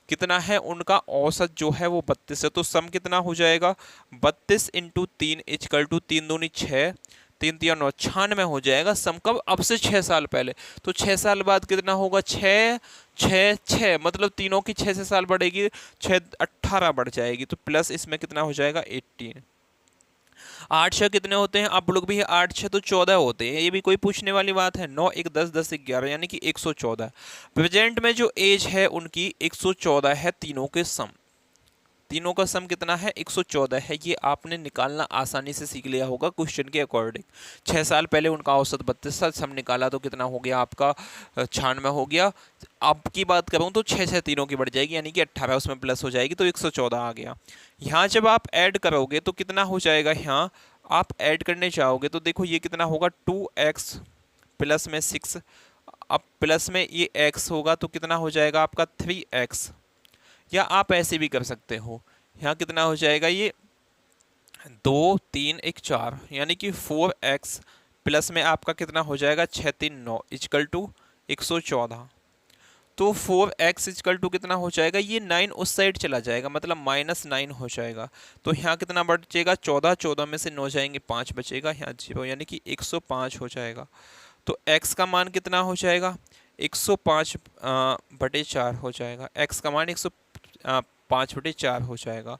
Speaker 1: कितना है उनका औसत जो है वो 32 है। तो सम कितना हो जाएगा? 32 × 3 = 3 दूनी 6, 3 3 9 96 हो जाएगा। सम कब? अब से 6 साल पहले। तो 6 साल बाद कितना होगा? 6 6 6, मतलब तीनों की 6 से साल बढ़ेगी, 6 18 बढ़ जाएगी, तो प्लस इसमें कितना हो जाएगा? 18। 8 6 कितने होते हैं? आप लोग भी 8 6 तो 14 होते हैं, ये भी कोई पूछने वाली बात है। 9 1 10 10 11, यानी कि 114। प्रेजेंट में जो एज है उनकी 114 है। तीनों का सम कितना है? 114 है। ये आपने निकालना आसानी से सीख लिया होगा क्वेश्चन के अकॉर्डिंग। 6 साल पहले उनका औसत 32 था, सम निकाला तो कितना हो गया आपका? 96 हो गया। अब की बात करूँ तो 6 6 तीनों की बढ़ जाएगी, यानी कि 18 उसमें प्लस हो जाएगी, तो 114 आ गया। यहाँ जब आप ऐड करोगे तो कितना हो जाएगा? यहाँ आप ऐड करने चाहोगे तो देखो ये कितना होगा? 2x प्लस में 6, अब प्लस में ये x होगा तो कितना हो जाएगा आपका? 3x। या आप ऐसे भी कर सकते हो, यहाँ कितना हो जाएगा? ये 2 3 1 4, यानी कि 4x प्लस में आपका कितना हो जाएगा? 6 3 9 = 114। तो 4x = कितना हो जाएगा? ये 9 उस साइड चला जाएगा, मतलब -9 हो जाएगा। तो यहाँ कितना बचेगा? 14, 14 में से 9 जाएंगे, 5 बचेगा, यहाँ 0, यानी कि 105 हो जाएगा। तो x का मान कितना हो जाएगा? 105/4 हो जाएगा। x का मान 105/4 हो जाएगा।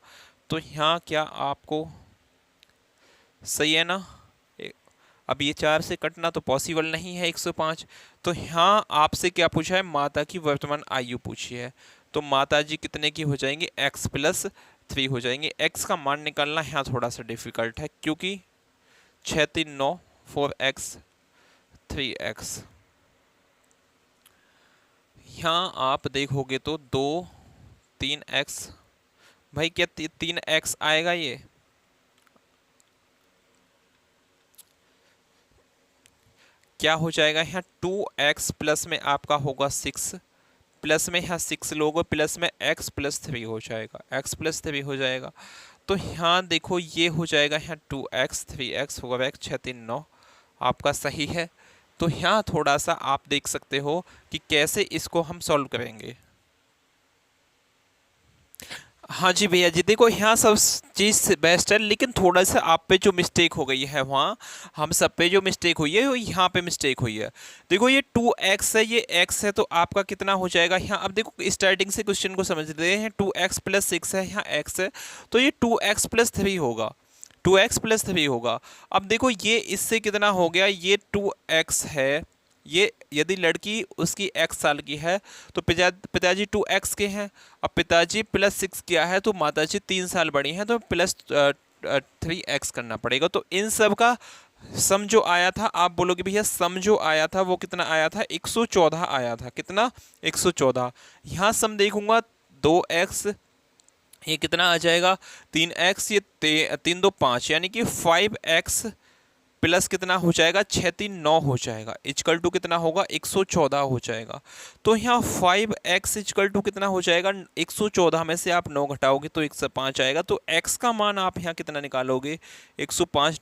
Speaker 1: तो यहाँ क्या आपको सही है ना? अब ये 4 से कटना तो पॉसिबल नहीं है 105। तो यहाँ आपसे क्या पूछा है? माता की वर्तमान आयु पूछी है। तो माता जी कितने की हो जाएंगी? x + 3 हो जाएंगे। x का मान निकालना यहाँ थोड़ा सा डिफिकल्ट है, क्योंकि 6 3 9 4x 3x। यहाँ आप देखोगे तो 2 3x, भाई क्या 3x आएगा? ये क्या हो जाएगा? यहाँ 2x प्लस में आपका होगा 6, प्लस में यहाँ 6 लोगे, प्लस में x + 3 हो जाएगा, x + 3 हो जाएगा। तो यहाँ देखो ये हो जाएगा यहाँ 2x 3x 4x 6 3 9 आपका सही है। तो यहाँ थोड़ा सा आप देख सकते हो कि कैसे इसको हम सॉल्व करेंगे। हाँ जी भैया जी, देखो यहाँ सब चीज़ बेस्ट है, लेकिन थोड़ा सा आप पे जो मिस्टेक हो गई है, वहाँ हम सब पे जो मिस्टेक हुई है वो यहाँ पे मिस्टेक हुई है। देखो ये 2x है, ये x है, तो आपका कितना हो जाएगा यहाँ? अब देखो स्टार्टिंग से क्वेश्चन को समझ रहे हैं। 2x + 6 है, यहाँ x है, तो ये 2x + 3 होगा, 2x + 3 होगा। अब देखो ये इससे कितना हो गया? ये 2x है, ये यदि लड़की उसकी x साल की है तो पिताजी 2x के हैं। अब पिताजी +6 किया है तो माताजी 3 साल बड़ी हैं, तो +3x करना पड़ेगा। तो इन सब का सम जो आया था, आप बोलोगे भैया सम जो आया था वो कितना आया था? 114 आया था। कितना? 114। यहाँ सम देखूंगा 2x, ये कितना आ जाएगा? 3x, ये 3 2 5, यानी कि 5x प्लस कितना हो जाएगा? 6 3 9 हो जाएगा, = कितना होगा? 114 हो जाएगा। तो यहाँ 5x = कितना हो जाएगा? 114 में से आप 9 घटाओगे तो 105 आएगा। तो x का मान आप यहाँ कितना निकालोगे? 105 /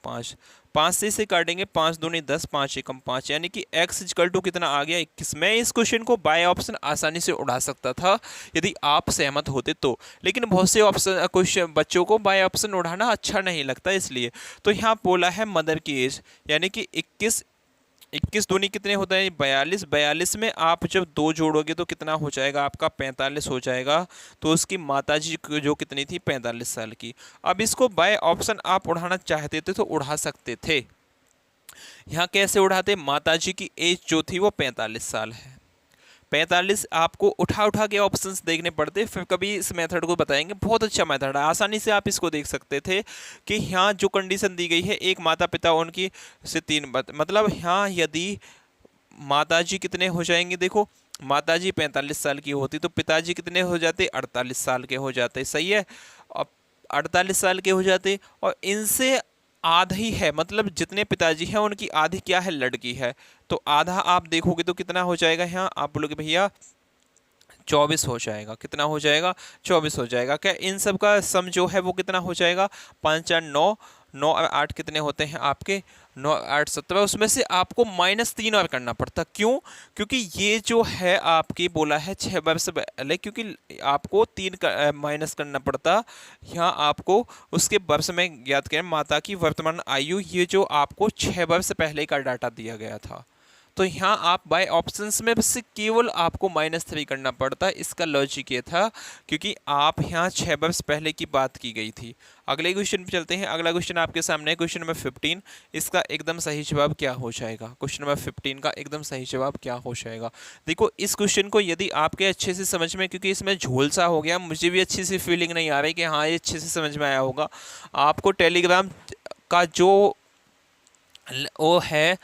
Speaker 1: 5, 5 से इसे काटेंगे, 5 दूनी 10, 5 एकम 5, यानी कि x इक्वल टू कितना आ गया 21। मैं इस क्वेश्चन को बाय ऑप्शन आसानी से उड़ा सकता था यदि आप सहमत होते तो, लेकिन बहुत से ऑप्शन क्वेश्चन बच्चों को बाय ऑप्शन उड़ाना अच्छा नहीं लगता, इसलिए। तो यहाँ बोला है मदर की एज, यानी कि 21, 21 दूनी कितने होता है 42, 42 में आप जब 2 जोड़ोगे तो कितना हो जाएगा आपका 45 हो जाएगा। तो उसकी माताजी जो कितनी थी 45 साल की। अब इसको बाय ऑप्शन आप उड़ाना चाहते थे तो उड़ा सकते थे। यहाँ कैसे उड़ाते, माताजी की एज जो थी वो 45 साल है, 45 आपको उठा उठा के ऑप्शंस देखने पड़ते, फिर कभी इस मेथड को बताएंगे, बहुत अच्छा मेथड है, आसानी से आप इसको देख सकते थे कि यहाँ जो कंडीशन दी गई है, एक माता पिता उनकी से 3 मतलब यहाँ यदि माताजी कितने हो जाएंगे, देखो माताजी 45 साल की होती तो पिताजी कितने हो जाते 48 साल के हो जाते, सही है। अब 48 साल के हो जाते और इनसे आधी है, मतलब जितने पिताजी हैं उनकी आधी क्या है लड़की है, तो आधा आप देखोगे तो कितना हो जाएगा, यहाँ आप बोलोगे भैया 24 हो जाएगा, कितना हो जाएगा 24 हो जाएगा। क्या इन सब का सम जो है वो कितना हो जाएगा 5 4 9, 9 और 8 कितने होते हैं आपके 9 8 17, उसमें से आपको -3 और करना पड़ता, क्यों, क्योंकि ये जो है आपकी बोला है 6 वर्ष पहले, क्योंकि आपको 3 का माइनस करना पड़ता। यहाँ आपको उसके वर्ष में याद करें माता की वर्तमान आयु, ये जो आपको 6 वर्ष पहले का डाटा दिया गया था, तो यहाँ आप बाय ऑप्शंस में बस केवल आपको -3 करना पड़ता है। इसका लॉजिक ये था क्योंकि आप यहाँ 6 वर्ष पहले की बात की गई थी। अगले क्वेश्चन पे चलते हैं। अगला क्वेश्चन आपके सामने है, क्वेश्चन नंबर 15। इसका एकदम सही जवाब क्या हो जाएगा, क्वेश्चन नंबर 15 का एकदम सही जवाब क्या हो जाएगा। देखो इस क्वेश्चन को यदि आपके अच्छे से समझ में, क्योंकि इसमें झोलसा हो गया, मुझे भी अच्छी सी फीलिंग नहीं आ रही कि हाँ ये अच्छे से समझ में आया होगा। आपको टेलीग्राम का जो वो है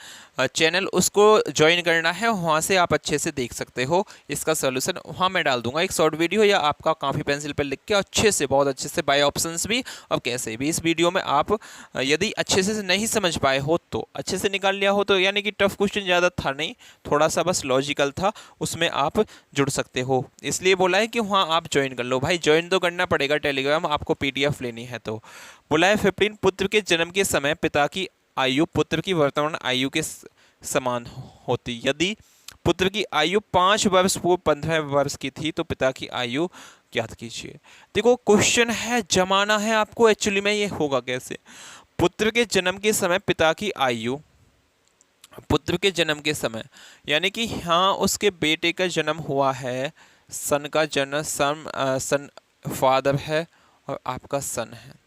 Speaker 1: चैनल, उसको ज्वाइन करना है, वहाँ से आप अच्छे से देख सकते हो इसका सॉल्यूशन। वहाँ मैं डाल दूंगा एक शॉर्ट वीडियो या आपका कॉपी पेंसिल पर लिख के अच्छे से, बहुत अच्छे से बाय ऑप्शंस भी और कैसे भी। इस वीडियो में आप यदि अच्छे से नहीं समझ पाए हो तो अच्छे से निकाल लिया हो तो, यानी कि टफ क्वेश्चन ज़्यादा था नहीं, थोड़ा सा बस लॉजिकल था, उसमें आप जुड़ सकते हो, इसलिए बोला है कि वहाँ आप ज्वाइन कर लो। भाई ज्वाइन तो करना पड़ेगा टेलीग्राम, आपको PDF लेनी है तो। बोला है 15, पुत्र के जन्म के समय पिता की आयु पुत्र की वर्तमान आयु के समान होती। यदि पुत्र की आयु 5 वर्ष पूर्व 15 वर्ष की थी तो पिता की आयु ज्ञात कीजिए। देखो क्वेश्चन है, जमाना है आपको, एक्चुअली में ये होगा कैसे। पुत्र के जन्म के समय पिता की आयु, पुत्र के जन्म के समय यानी कि हाँ उसके बेटे का जन्म हुआ है, सन का जन्म, सन फादर है और आपका सन है।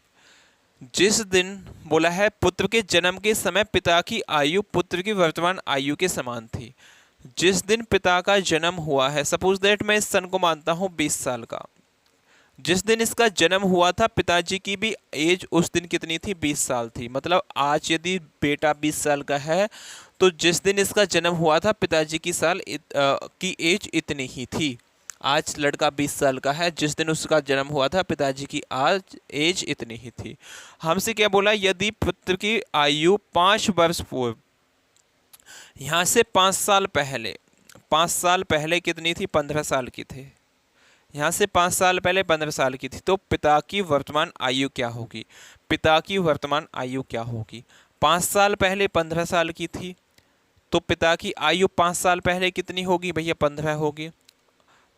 Speaker 1: जिस दिन बोला है पुत्र के जन्म के समय पिता की आयु पुत्र की वर्तमान आयु के समान थी। जिस दिन पिता का जन्म हुआ है, सपोज दैट मैं इस सन को मानता हूँ 20 साल का, जिस दिन इसका जन्म हुआ था पिताजी की भी एज उस दिन कितनी थी 20 साल थी। मतलब आज यदि बेटा 20 साल का है तो जिस दिन इसका जन्म हुआ था पिताजी की की एज इतनी ही थी। आज लड़का 20 साल का है, जिस दिन उसका जन्म हुआ था पिताजी की आज एज इतनी ही थी। हमसे क्या बोला, यदि पुत्र की आयु 5 वर्ष पूर्व, यहाँ से 5 साल पहले, 5 साल पहले कितनी थी 15 साल की थी, यहाँ से 5 साल पहले 15 साल की थी, तो पिता की वर्तमान आयु क्या होगी, पिता की वर्तमान आयु क्या होगी। 5 साल पहले 15 साल की थी तो पिता की आयु 5 साल पहले कितनी होगी भैया 15 होगी।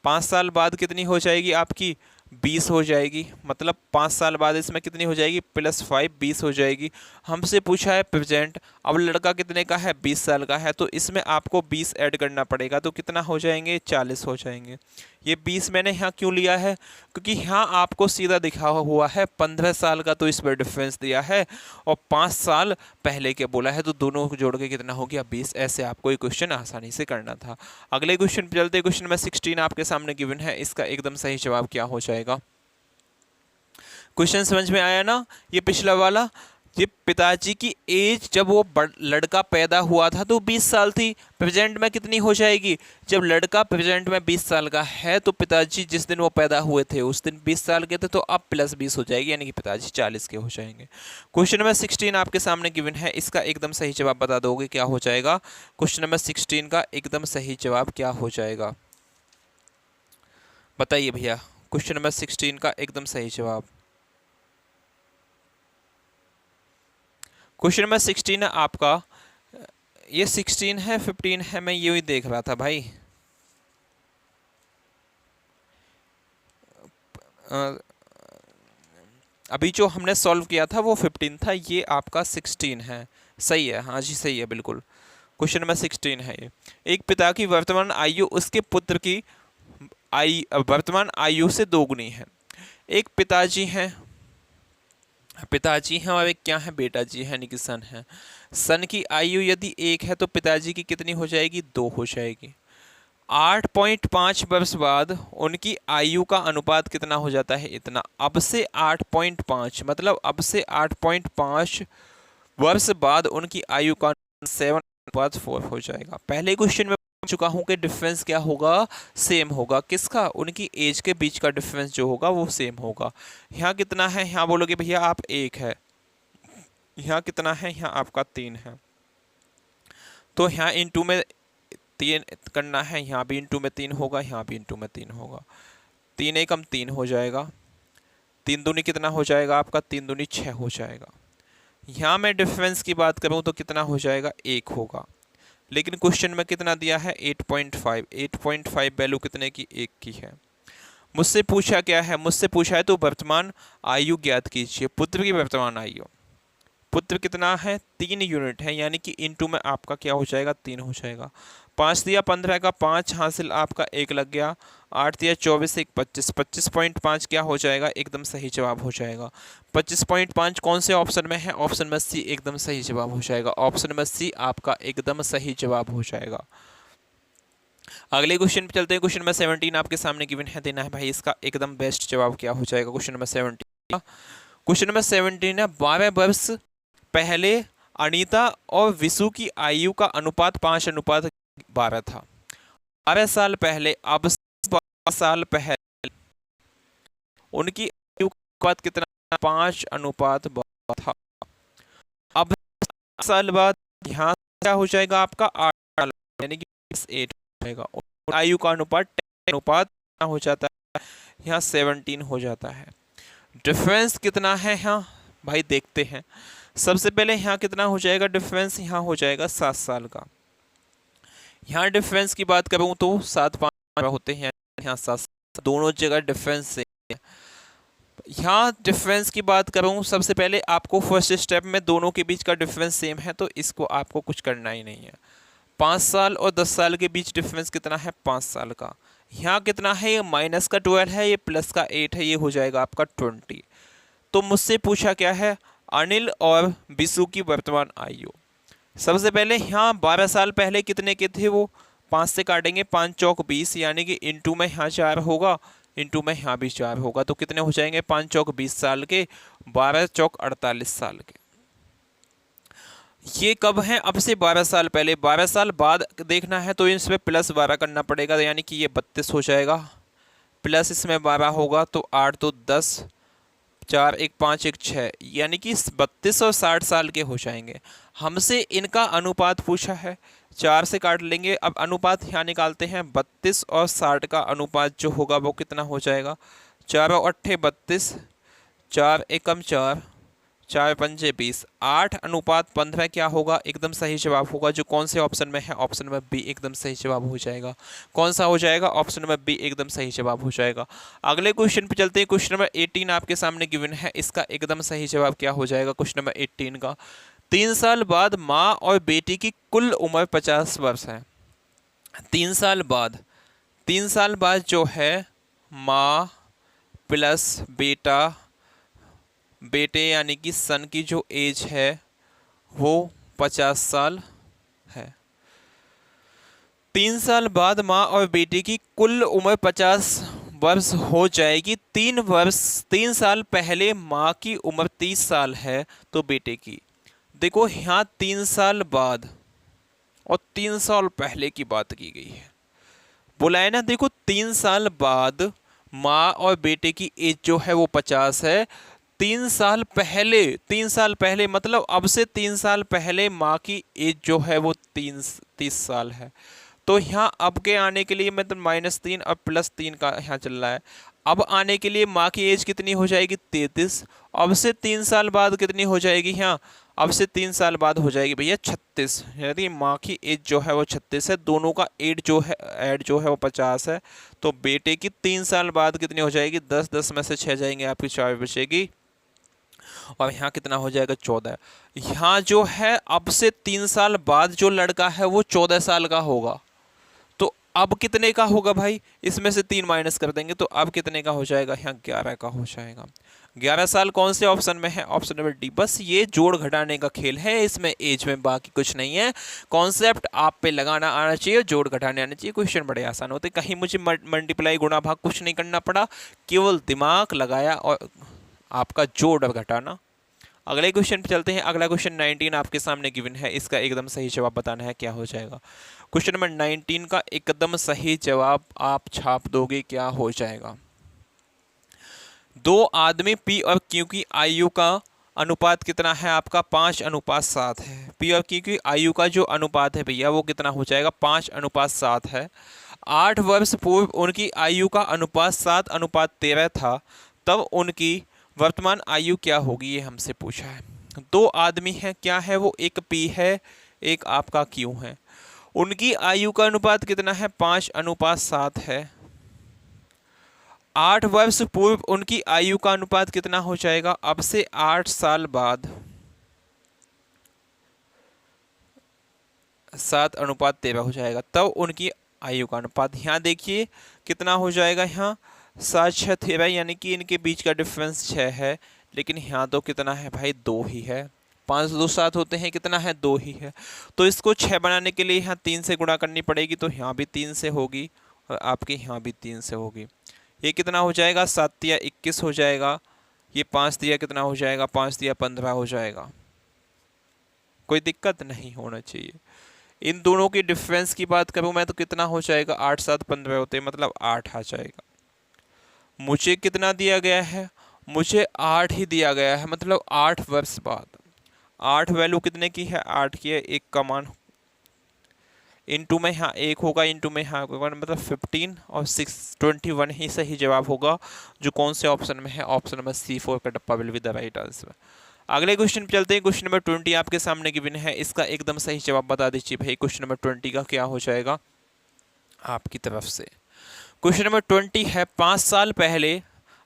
Speaker 1: 5 साल बाद कितनी हो जाएगी आपकी 20 हो जाएगी, मतलब 5 साल बाद इसमें कितनी हो जाएगी +5 20 हो जाएगी। हमसे पूछा है प्रेजेंट, अब लड़का कितने का है 20 साल का है, तो इसमें आपको 20 ऐड करना पड़ेगा, तो कितना हो जाएंगे 40 हो जाएंगे। ये 20 मैंने यहाँ क्यों लिया है, क्योंकि यहाँ आपको सीधा दिखा हुआ है 15 साल का, तो इसमें डिफरेंस दिया है और 5 साल पहले के बोला है, तो दोनों को जोड़ के कितना हो गया 20। ऐसे आपको ये क्वेश्चन आसानी से करना था। अगले क्वेश्चन पर चलते, क्वेश्चन नंबर 16 आपके सामने गिवन है, इसका एकदम सही जवाब क्या हो जाएगा। क्वेश्चन समझ में आया ना, ये पिछला वाला, ये पिताजी की एज जब वो लड़का पैदा हुआ था तो 20 साल थी, प्रेजेंट में कितनी हो जाएगी, जब लड़का प्रेजेंट में 20 साल का है तो पिताजी जिस दिन वो पैदा हुए थे उस दिन 20 साल के थे, तो अब +20 हो जाएगी, यानी कि पिताजी 40 के हो जाएंगे। क्वेश्चन नंबर 16 आपके सामने गिवन है, इसका एकदम सही जवाब बता दोगे क्या हो जाएगा। क्वेश्चन नंबर 16 का एकदम सही जवाब क्या हो जाएगा, बताइए भैया। क्वेश्चन नंबर 16 का एकदम सही जवाब, क्वेश्चन नंबर 16 है आपका, ये 16 है 15 है, मैं ये ही देख रहा था भाई। अभी जो हमने सॉल्व किया था वो 15 था, ये आपका 16 है। सही है, हाँ जी सही है बिल्कुल। क्वेश्चन नंबर 16 है ये। एक पिता की वर्तमान आयु उसके पुत्र की वर्तमान आयु से दोगुनी है। एक पिताजी हैं, और एक क्या है, बेटा जी है, यानी कि सन है। सन की आयु यदि 1 है तो पिताजी की कितनी हो जाएगी, 2 हो जाएगी। 8.5 वर्ष बाद उनकी आयु का अनुपात कितना हो जाता है, इतना। अब से 8.5 मतलब अब से 8.5 वर्ष बाद उनकी आयु का 7/4 हो जाएगा। पहले क्वेश्चन में पूछ चुका हूं कि डिफरेंस क्या होगा, सेम होगा। किसका, उनकी एज के बीच का डिफरेंस जो होगा वो सेम होगा। यहाँ कितना है, यहाँ बोलोगे भैया आप 1 है, यहाँ कितना है, यहाँ आपका 3 है, तो यहाँ इंटू में 3 करना है, यहाँ भी इंटू में 3 होगा, यहाँ भी इंटू में 3 होगा। 3 एकम 3 हो जाएगा, 3 दूनी कितना हो जाएगा आपका, 3 दूनी 6 हो जाएगा। यहाँ मैं डिफरेंस की बात करूँ तो कितना हो जाएगा, 1 होगा। लेकिन क्वेश्चन में कितना दिया है, 8.5। 8.5 वैल्यू कितने की, 1 की है। मुझसे पूछा क्या है, मुझसे पूछा है तो वर्तमान आयु ज्ञात कीजिए। पुत्र की वर्तमान आयु, पुत्र कितना है, 3 यूनिट है, यानी कि इनटू में आपका क्या हो जाएगा, 3 हो जाएगा। 5 दिया 15 का 5 हासिल आपका 1 लग गया। 8 दिया 24 1 25, 25.5 क्या हो जाएगा, एकदम सही जवाब हो जाएगा। 25.5 कौन से ऑप्शन में है, ऑप्शन में सी एकदम सही जवाब हो जाएगा। ऑप्शन में सी आपका एकदम सही जवाब हो जाएगा। अगले क्वेश्चन पे चलते हैं। क्वेश्चन नंबर 17 आपके सामने गिवन है, देना है भाई इसका एकदम बेस्ट जवाब क्या हो जाएगा। क्वेश्चन नंबर 17, क्वेश्चन नंबर 17 है, 12 वर्ष पहले अनीता और विशु की आयु का अनुपात 5:12 था। 12 साल पहले, अब 12 साल पहले उनकी आयु का अनुपात कितना, 5:12 था। अब साल बाद यहाँ क्या हो जाएगा आपका 8, यानी कि 8 हो जाएगा। आयु का अनुपात 10 हो जाता है, यहाँ 17 हो जाता है। डिफरेंस कितना है यहाँ भाई, देखते हैं। सबसे पहले यहाँ कितना हो जाएगा डिफरेंस, यहाँ हो जाएगा 7 साल का। यहाँ डिफरेंस की बात करूँ तो 7-5 होते हैं, यहाँ 7, दोनों जगह डिफरेंस से। यहाँ डिफरेंस की बात करूँ, सबसे पहले आपको फर्स्ट स्टेप में दोनों के बीच का डिफरेंस सेम है, तो इसको आपको कुछ करना ही नहीं है। 5 साल और 10 साल के बीच डिफरेंस कितना है, 5 साल का। यहाँ कितना है, ये माइनस का 12 है, ये प्लस का 8 है, ये हो जाएगा आपका 20। तो मुझसे पूछा क्या है, अनिल और बिशु की वर्तमान आयु। सबसे पहले यहाँ 12 साल पहले कितने के थे, वो 5 से काटेंगे, 5 चौक 20, यानी कि इंटू में यहाँ 4 होगा, इंटू में यहाँ भी 4 होगा, तो कितने हो जाएंगे, 5 चौक 20 साल के, 12 चौक 48 साल के। ये कब है, अब से 12 साल पहले। 12 साल बाद देखना है तो इसमें प्लस 12 करना पड़ेगा, यानी कि ये 32 हो जाएगा, प्लस इसमें 12 होगा तो 8 2 10, 4 1 5 1 6, यानी कि 32 और 60 साल के हो जाएंगे। हमसे इनका अनुपात पूछा है, 4 से काट लेंगे। अब अनुपात यहाँ निकालते हैं, 32 और 60 का अनुपात जो होगा वो कितना हो जाएगा, 4 और 8 32, 4 एकम 4, 4 पंजे 20, 8:15 क्या होगा, एकदम सही जवाब होगा। जो कौन से ऑप्शन में है, ऑप्शन में बी एकदम सही जवाब हो जाएगा। कौन सा हो जाएगा, ऑप्शन में बी एकदम सही जवाब हो जाएगा। अगले क्वेश्चन पे चलते हैं। क्वेश्चन नंबर 18 आपके सामने गिवन है, इसका एकदम सही जवाब क्या हो जाएगा। क्वेश्चन नंबर 18 का, 3 साल बाद माँ और बेटी की कुल उम्र 50 वर्ष है। 3 साल बाद, 3 साल बाद जो है माँ प्लस बेटा, बेटे यानी कि सन की जो एज है वो 50 साल है। 3 साल बाद माँ और बेटे की कुल उम्र 50 वर्ष हो जाएगी। 3 साल पहले माँ की उम्र 30 साल है, तो बेटे की देखो यहाँ 3 साल बाद और 3 साल पहले की बात की गई है, बोला है ना। देखो 3 साल बाद माँ और बेटे की एज जो है वो 50 है। 3 साल पहले मतलब अब से 3 साल पहले माँ की एज जो है वो 30 साल है। तो यहाँ अब के आने के लिए मतलब -3 और +3 का यहाँ चल रहा है। अब आने के लिए माँ की एज कितनी हो जाएगी 33। अब से 3 साल बाद कितनी हो जाएगी, हाँ अब से 3 साल बाद हो जाएगी भैया 36। यानी माँ की एज जो है वो 36 है, दोनों का एड जो है वो 50 है। तो बेटे की 3 साल बाद कितनी हो जाएगी 10, 10 में से 6 जाएंगे, आपकी 4 बचेगी। और यहाँ कितना हो जाएगा 14। यहाँ जो है अब से 3 साल बाद जो लड़का है वो 14 साल का होगा। तो अब कितने का होगा भाई, इसमें से 3 माइनस कर देंगे तो अब कितने का हो जाएगा, यहाँ 11 का हो जाएगा। 11 साल कौन से ऑप्शन में है, ऑप्शन नंबर डी। बस ये जोड़ घटाने का खेल है इसमें एज में, बाकी कुछ नहीं है। कॉन्सेप्ट आप पे लगाना आना चाहिए, जोड़ घटाने आना चाहिए। क्वेश्चन बड़े आसान होते, कहीं मुझे मल्टीप्लाई गुणा भाग कुछ नहीं करना पड़ा, केवल दिमाग लगाया और आपका जोड़ घटाना। अगले क्वेश्चन पे चलते हैं। अगला क्वेश्चन 19 आपके सामने गिवन है, इसका एकदम सही जवाब बताना है, क्या हो जाएगा। क्वेश्चन नंबर 19 का एकदम सही जवाब आप छाप दोगे, क्या हो जाएगा। दो आदमी पी और क्यू की आयु का अनुपात कितना है आपका 5:7 है। पी और क्यू की आयु का जो अनुपात है भैया वो कितना हो जाएगा 5:7 है। 8 वर्ष पूर्व उनकी आयु का अनुपात 7:13 था, तब उनकी वर्तमान आयु क्या होगी, ये हमसे पूछा है। दो आदमी हैं, क्या है वो, एक पी है एक आपका क्यू है। उनकी आयु का अनुपात कितना है 5:7 है। 8 वर्ष पूर्व उनकी आयु का अनुपात कितना हो जाएगा, अब से 8 साल बाद 7:13 हो जाएगा, तब उनकी आयु का अनुपात। यहाँ देखिए कितना हो जाएगा, यहाँ 7 6 13, यानी कि इनके बीच का डिफरेंस 6 है, लेकिन यहाँ तो कितना है भाई 2 ही है। 5 2 7 होते हैं, कितना है 2 ही है। तो इसको 6 बनाने के लिए यहाँ 3 से गुणा करनी पड़ेगी, तो यहाँ भी 3 से होगी और आपके यहाँ भी 3 से होगी। ये कितना हो जाएगा 7 तिया 21 हो जाएगा। ये 5 तिया कितना हो जाएगा 5 तिया 15 हो जाएगा। कोई दिक्कत नहीं होना चाहिए। इन दोनों की डिफरेंस की बात करूं मैं तो कितना हो जाएगा 8 7 15 होते हैं, मतलब 8 आ जाएगा। मुझे कितना दिया गया है, मुझे 8 ही दिया गया है, मतलब 8 वर्ष बाद। 8 वैल्यू कितने की है 8 की है, 1 का मान इनटू में यहाँ 1 होगा, इनटू में यहाँ मतलब 15 और 6 21 ही सही जवाब होगा, जो कौन से ऑप्शन में है, ऑप्शन नंबर C4 का डब्बा will be the right answer. अगले क्वेश्चन पे चलते हैं। क्वेश्चन नंबर 20 आपके सामने गिवन है, इसका एकदम सही जवाब बता दीजिए भाई। क्वेश्चन नंबर 20 का क्या हो जाएगा आपकी तरफ से। क्वेश्चन नंबर 20 है, 5 साल पहले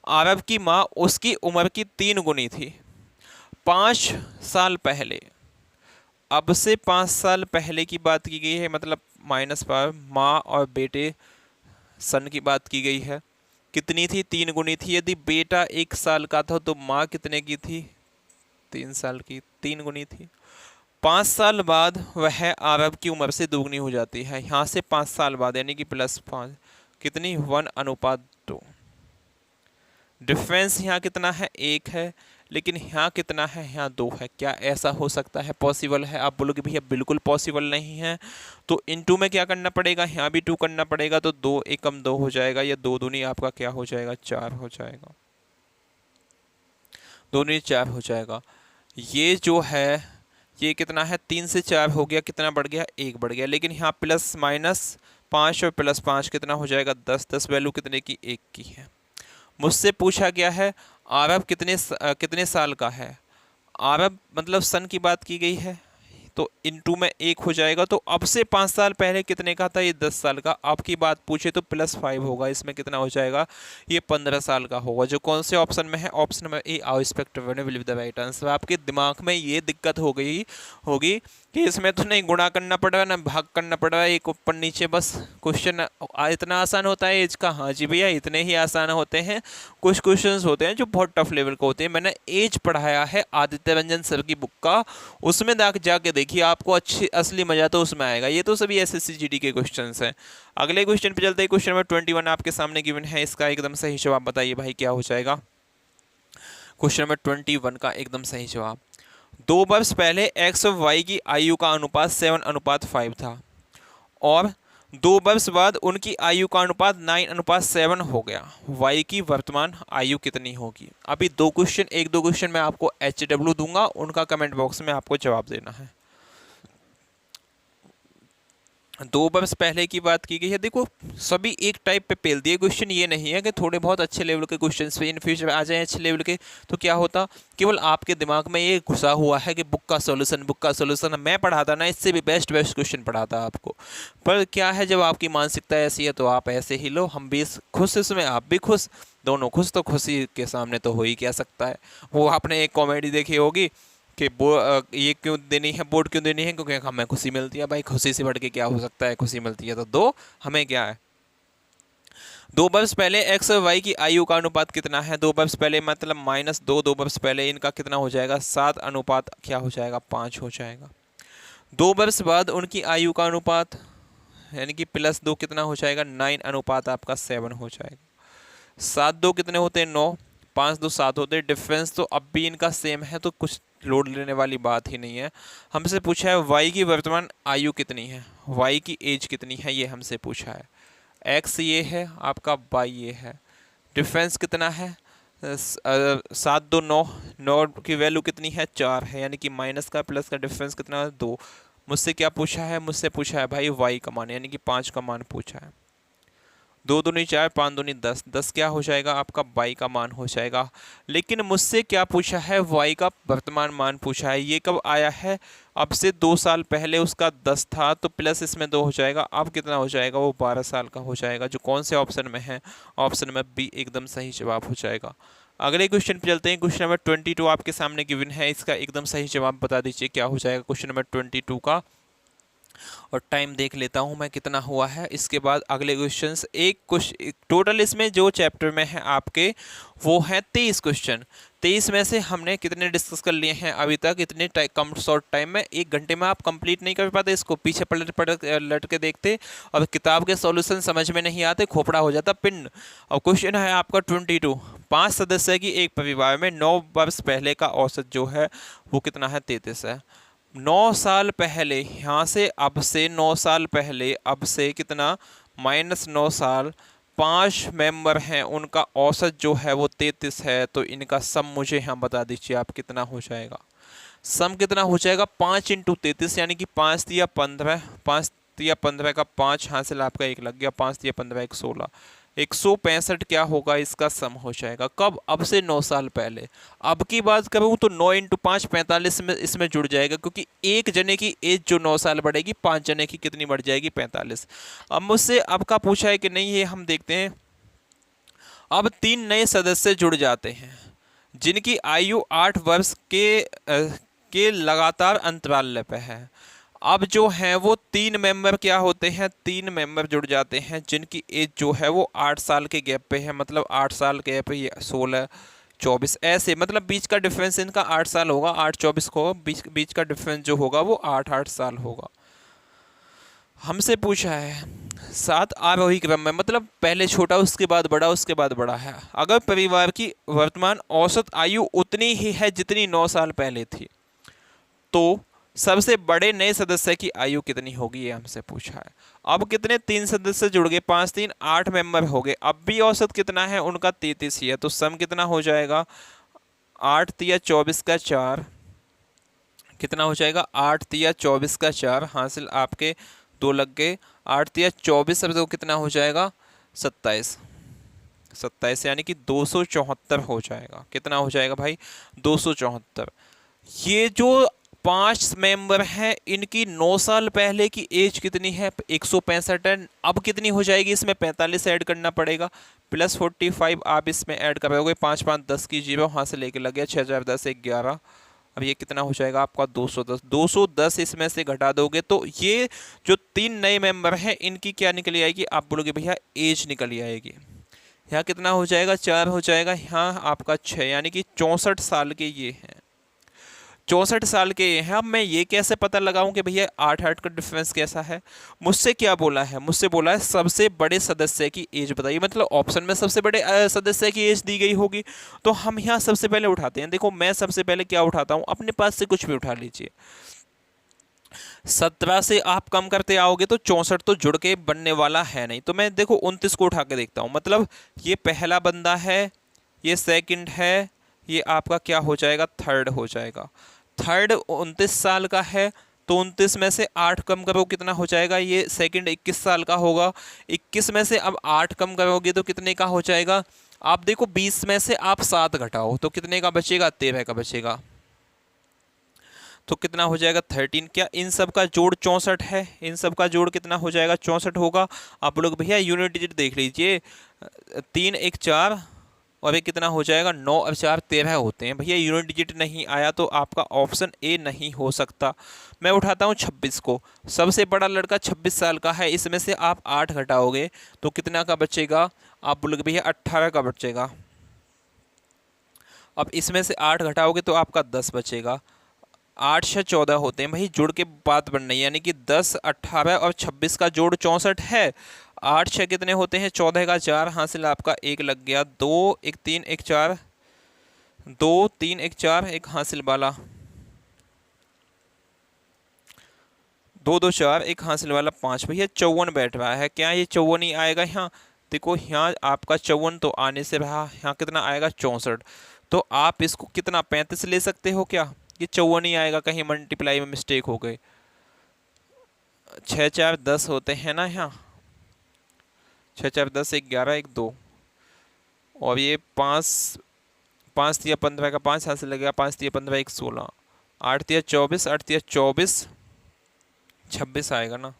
Speaker 1: आरव की माँ उसकी उम्र की 3 गुनी थी। 5 साल पहले, अब से 5 साल पहले की बात की गई है, मतलब -5 माँ और बेटे सन की बात की गई है। कितनी थी 3 गुनी थी। यदि बेटा 1 साल का था तो माँ कितने की थी 3 साल की, 3 गुनी थी। 5 साल बाद वह आरव की उम्र से दोगुनी हो जाती है। यहाँ से 5 साल बाद यानी कि +5 कितनी 1:2। डिफरेंस यहाँ कितना है 1 है, लेकिन यहाँ कितना है यहाँ 2 है। क्या ऐसा हो सकता है, पॉसिबल है। आप बोलोगे भैया बिल्कुल पॉसिबल नहीं है, तो इनटू में क्या करना पड़ेगा, यहाँ भी 2 करना पड़ेगा, तो 2 एकम 2 हो जाएगा, या 2 दूनी आपका क्या हो जाएगा 4 हो जाएगा, 2 दूनी 4 हो जाएगा। ये जो है ये कितना है 3 से 4 हो गया, कितना बढ़ गया 1 बढ़ गया, लेकिन यहाँ +-5 और +5 कितना हो जाएगा 10। 10 वैल्यू कितने की 1 की है। मुझसे पूछा गया है आरब कितने साल का है। आरब मतलब सन की बात की गई है, तो इनटू में 1 हो जाएगा। तो अब से 5 साल पहले कितने का था, ये 10 साल का। आपकी बात पूछे तो +5 होगा, इसमें कितना हो जाएगा ये 15 साल का होगा, जो कौन से ऑप्शन में है, option number A our respective will be the right answer. आपके दिमाग में ये दिक्कत हो गई होगी कि इसमें तो नहीं गुणा करना पड़ रहा ना भाग करना पड़ रहा है, एक ऊपर नीचे, बस क्वेश्चन इतना आसान होता है एज का। हाँ जी भैया इतने ही आसान होते हैं। कुछ क्वेश्चंस होते हैं जो बहुत टफ लेवल के होते हैं। मैंने एज पढ़ाया है आदित्य रंजन सर की बुक का, उसमें जाके देखिए आपको असली मजा तो उसमें आएगा। ये तो सभी SSC GD के क्वेश्चंस हैं। अगले क्वेश्चन पे चलते हैं। क्वेश्चन नंबर 21 आपके सामने गिवन है, इसका एकदम सही जवाब बताइए भाई क्या हो जाएगा। क्वेश्चन नंबर 21 का एकदम सही जवाब, 2 वर्ष पहले x और y की आयु का अनुपात 7:5 था और 2 वर्ष बाद उनकी आयु का अनुपात 9:7 हो गया। y की वर्तमान आयु कितनी होगी। अभी 2 क्वेश्चन, 1-2 क्वेश्चन मैं आपको HW दूंगा, उनका कमेंट बॉक्स में आपको जवाब देना है। 2 वर्ष पहले की बात की गई है। देखो सभी एक टाइप पे पेल दिए क्वेश्चन, ये नहीं है कि थोड़े बहुत अच्छे लेवल के क्वेश्चंस पे इन फ्यूचर आ जाएं अच्छे लेवल के, तो क्या होता, केवल आपके दिमाग में ये घुसा हुआ है कि बुक का सॉल्यूशन, बुक का सॉल्यूशन। मैं पढ़ाता ना, इससे भी बेस्ट बेस्ट क्वेश्चन पढ़ाता आपको। पर क्या है, जब आपकी मानसिकता ऐसी है तो आप ऐसे ही लो, हम भी खुश इसमें, आप भी खुश, दोनों खुश। तो खुशी के सामने तो हो ही क्या सकता है। वो आपने एक कॉमेडी देखी होगी कि ये क्यों देनी है, बोर्ड क्यों देनी है, क्योंकि हमें खुशी मिलती है। भाई खुशी से बढ़ के क्या हो सकता है, खुशी मिलती है तो दो, हमें क्या है। 2 वर्ष पहले एक्स और वाई की आयु का अनुपात कितना है। 2 वर्ष पहले मतलब -2, 2 वर्ष पहले इनका कितना हो जाएगा, 7 अनुपात क्या हो जाएगा, 5 हो जाएगा। 2 वर्ष बाद उनकी आयु का अनुपात यानी कि +2 कितना हो जाएगा, 9 अनुपात आपका 7 हो जाएगा। 7 2 कितने होते हैं, 9, 5 2 7 होते हैं। डिफरेंस तो अब भी इनका सेम है, तो कुछ लोड लेने वाली बात ही नहीं है। हमसे पूछा है वाई की वर्तमान आयु कितनी है, वाई की एज कितनी है, ये हमसे पूछा है। एक्स ये है आपका, वाई ये है। डिफरेंस कितना है, 7 2 9, 9 की वैल्यू कितनी है, 4 है, यानी कि माइनस का प्लस का डिफरेंस कितना है, 2। मुझसे क्या पूछा है, मुझसे पूछा है भाई वाई का मान, यानी कि 5 का मान पूछा है। 2 दूनी 4, 5 दूनी 10, 10 क्या हो जाएगा आपका, वाई का मान हो जाएगा। लेकिन मुझसे क्या पूछा है, वाई का वर्तमान मान पूछा है। ये कब आया है, अब से 2 साल पहले उसका 10 था, तो प्लस इसमें 2 हो जाएगा। अब कितना हो जाएगा, वो 12 साल का हो जाएगा, जो कौन से ऑप्शन में है, ऑप्शन में बी एकदम सही जवाब हो जाएगा। अगले क्वेश्चन पे चलते हैं। क्वेश्चन नंबर 22 आपके सामने गिवन है, इसका एकदम सही जवाब बता दीजिए क्या हो जाएगा क्वेश्चन नंबर 22 का। और टाइम देख लेता हूं मैं कितना हुआ है, इसके बाद अगले क्वेश्चंस। एक क्वेश्चन टोटल इसमें जो चैप्टर में है आपके, वो है 23 क्वेश्चन। 23 में से हमने कितने डिस्कस कर लिए हैं अभी तक, इतने कम शॉर्ट टाइम में, 1 घंटे में आप कंप्लीट नहीं कर पाते इसको, पीछे पलट लट के देखते और किताब के सॉल्यूशन समझ में नहीं आते, खोपड़ा हो जाता पिन। और क्वेश्चन है आपका 22, 5 सदस्य की एक परिवार में 9 वर्ष पहले का औसत जो है वो कितना है, 33 है। 9 साल पहले, यहाँ से अब से 9 साल पहले, अब से कितना, -9 साल, 5 मेंबर हैं, उनका औसत जो है वो 33 है। तो इनका सम मुझे यहाँ बता दीजिए आप कितना हो जाएगा। सम कितना हो जाएगा, 5 × 33, यानी कि 5 तिया 15, 5 तिया 15 का 5 हासिल आपका 1 लग गया, 5 तिया 15 1 16, 165 क्या होगा इसका सम हो जाएगा। कब, अब से 9 साल पहले। अब की बात करूँ तो 9 × 5 45 में इसमें जुड़ जाएगा, क्योंकि एक जने की एज जो 9 साल बढ़ेगी, 5 जने की कितनी बढ़ जाएगी, 45। अब मुझसे अब का पूछा है कि नहीं, ये हम देखते हैं। अब 3 नए सदस्य जुड़ जाते हैं जिनकी आयु 8 वर्ष के लगातार अंतराल पे है। अब जो है वो 3 मेंबर क्या होते हैं, 3 मेंबर जुड़ जाते हैं जिनकी एज जो है वो 8 साल के गैप पे है। मतलब 8 साल के गैप पे, ये 16 24 ऐसे, मतलब बीच का डिफरेंस इनका 8 साल होगा, 8 24 को बीच का डिफरेंस जो होगा वो 8 साल होगा। हमसे पूछा है 7 आरोही क्रम में, मतलब पहले छोटा उसके बाद बड़ा उसके बाद बड़ा है। अगर परिवार की वर्तमान औसत आयु उतनी ही है जितनी 9 साल पहले थी, तो सबसे बड़े नए सदस्य की आयु कितनी होगी, ये हमसे पूछा है। अब कितने, 3 सदस्य जुड़ गए, 5 3 8 मेंबर हो गए। अब भी औसत कितना है उनका, 33 ही है। तो सम कितना हो जाएगा, 8 तिया 24 का 4, कितना हो जाएगा, 8 तिया 24 का 4 हासिल आपके 2 लग गए, 8 तिया 24 सब कितना हो जाएगा, 27, 27 यानी कि 274 हो जाएगा। कितना हो जाएगा भाई, 274। ये जो 5 मेंबर हैं, इनकी 9 साल पहले की एज कितनी है, 165 है। अब कितनी हो जाएगी, इसमें 45 ऐड करना पड़ेगा, +45 आप इसमें ऐड करोगे, 5 5 10 की 0 वहाँ से लेके लग गया, 6 4 10 1 11। अब ये कितना हो जाएगा आपका, 210, 210 इसमें से घटा दोगे तो ये जो 3 नए मेंबर हैं इनकी क्या निकली आएगी, आप बोलोगे भैया एज निकली आएगी। यहाँ कितना हो जाएगा, 4 हो जाएगा, यहाँ आपका 6, यानी कि 64 साल के ये हैं, 64 साल के हैं। अब मैं ये कैसे पता लगाऊं कि भैया 8 का डिफरेंस कैसा है। मुझसे क्या बोला है, मुझसे बोला है सबसे बड़े सदस्य की एज बताइए, मतलब ऑप्शन में सबसे बड़े सदस्य की एज दी गई होगी। तो हम यहाँ सबसे पहले उठाते हैं। देखो मैं सबसे पहले क्या उठाता हूँ, अपने पास से कुछ भी उठा लीजिए। 17 से आप कम करते आओगे तो 64 तो जुड़ के बनने वाला है नहीं। तो मैं देखो 29 को उठा के देखता हूँ, मतलब ये पहला बंदा है, ये सेकंड है, ये आपका क्या हो जाएगा, थर्ड हो जाएगा। थर्ड 29 साल का है, तो 29 में से 8 कम करो कितना हो जाएगा, ये सेकंड 21 साल का होगा। 21 में से अब 8 कम करोगे तो कितने का हो जाएगा, आप देखो 20 में से आप 7 घटाओ तो कितने का बचेगा, 13 का बचेगा। तो कितना हो जाएगा 13। क्या इन सब का जोड़ 64 है, इन सब का जोड़ कितना हो जाएगा 64 होगा। आप लोग भैया यूनिट डिजिट देख लीजिए, 3 1 4 और ये कितना हो जाएगा 9 और 4 13 होते हैं। भैया यूनिट डिजिट नहीं आया तो आपका ऑप्शन ए नहीं हो सकता। मैं उठाता हूँ 26 को, सबसे बड़ा लड़का 26 साल का है, इसमें से आप 8 घटाओगे तो कितना का बचेगा, आप बोलोगे भैया 18 का बचेगा। अब इसमें से 8 घटाओगे तो आपका 10 बचेगा। 8 से 14 होते हैं, भाई जुड़ के बात बन रही है, यानी कि 10 18 और 26 का जोड़ 64 है। 8 6 कितने होते हैं, 14 का 4 हासिल आपका 1 लग गया। 2 1 3 1 4 2 3 1 4 एक हासिल वाला, 2 2 4 एक हासिल वाला 5। भैया 54 बैठ रहा है, क्या ये 54 ही आएगा यहाँ, देखो यहाँ आपका 54 तो आने से रहा, यहाँ कितना आएगा 64। तो आप इसको कितना 35 ले सकते हो क्या, ये 54 ही आएगा, कहीं मल्टीप्लाई में मिस्टेक हो गई। 6 4 10 होते हैं ना यहाँ, 6 4 10 1 11 1 2 और ये 5 5 3 15 का 5 हासिल लगेगा, 5 3 15 1 16, 8 3 24 8 3 24 26 आएगा ना,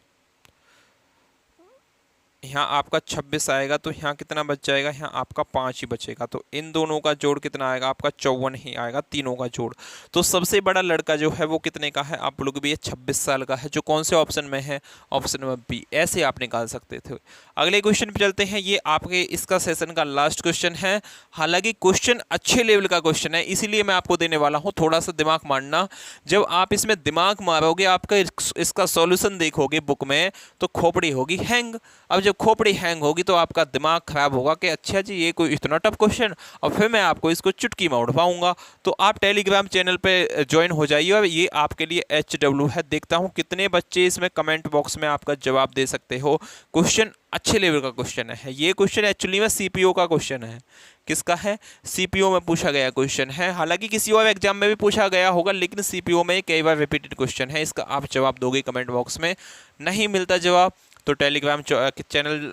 Speaker 1: यहाँ आपका 26 आएगा तो यहाँ कितना बच जाएगा, यहाँ आपका 5 ही बचेगा। तो इन दोनों का जोड़ कितना आएगा, आपका 54 ही आएगा, तीनों का जोड़। तो सबसे बड़ा लड़का जो है वो कितने का है, आप लोग भी ये 26 साल का है, जो कौन से ऑप्शन में है, ऑप्शन नंबर बी। ऐसे आप निकाल सकते थे। अगले क्वेश्चन पे चलते हैं, ये आपके इसका सेशन का लास्ट क्वेश्चन है। हालांकि क्वेश्चन अच्छे लेवल का क्वेश्चन है, इसीलिए मैं आपको देने वाला हूँ, थोड़ा सा दिमाग मारना। जब आप इसमें दिमाग मारोगे, आपका इसका सॉल्यूशन देखोगे बुक में, तो खोपड़ी होगी हैंग। अब जब खोपड़ी हैंग होगी तो आपका दिमाग खराब होगा कि अच्छा जी ये कोई इतना टफ क्वेश्चन, और फिर मैं आपको इसको चुटकी में उड़ पाऊंगा। तो आप टेलीग्राम चैनल पे ज्वाइन हो जाइए, और ये आपके लिए HW है। देखता हूँ कितने बच्चे इसमें कमेंट बॉक्स में आपका जवाब दे सकते हो। क्वेश्चन अच्छे लेवल का क्वेश्चन है, ये क्वेश्चन एक्चुअली में CPO का क्वेश्चन है। किसका है, CPO में पूछा गया क्वेश्चन है। हालांकि किसी और एग्जाम में भी पूछा गया होगा, लेकिन CPO में कई बार रिपीटेड क्वेश्चन है। इसका आप जवाब दोगे कमेंट बॉक्स में, नहीं मिलता जवाब तो टेलीग्राम चैनल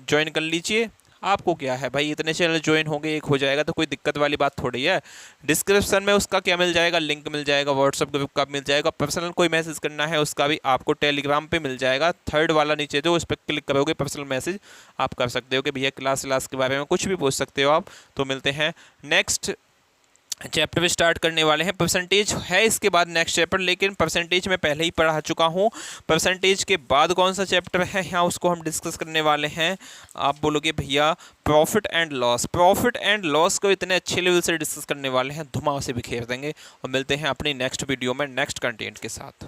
Speaker 1: ज्वाइन कर लीजिए। आपको क्या है भाई, इतने चैनल ज्वाइन होंगे, एक हो जाएगा तो कोई दिक्कत वाली बात थोड़ी है। डिस्क्रिप्शन में उसका क्या मिल जाएगा, लिंक मिल जाएगा, व्हाट्सएप ग्रुप का मिल जाएगा। पर्सनल कोई मैसेज करना है उसका भी आपको टेलीग्राम पे मिल जाएगा, थर्ड वाला नीचे जो, उस पर क्लिक करोगे पर्सनल मैसेज आप कर सकते हो कि भैया क्लास के बारे में कुछ भी पूछ सकते हो आप। तो मिलते हैं नेक्स्ट चैप्टर भी स्टार्ट करने वाले हैं। परसेंटेज है इसके बाद नेक्स्ट चैप्टर, लेकिन परसेंटेज मैं पहले ही पढ़ा चुका हूँ। परसेंटेज के बाद कौन सा चैप्टर है यहाँ, उसको हम डिस्कस करने वाले हैं। आप बोलोगे भैया profit and loss, profit and loss को इतने अच्छे लेवल से डिस्कस करने वाले हैं, धुआं से बिखेर देंगे। और मिलते हैं अपनी नेक्स्ट वीडियो में नेक्स्ट कंटेंट के साथ।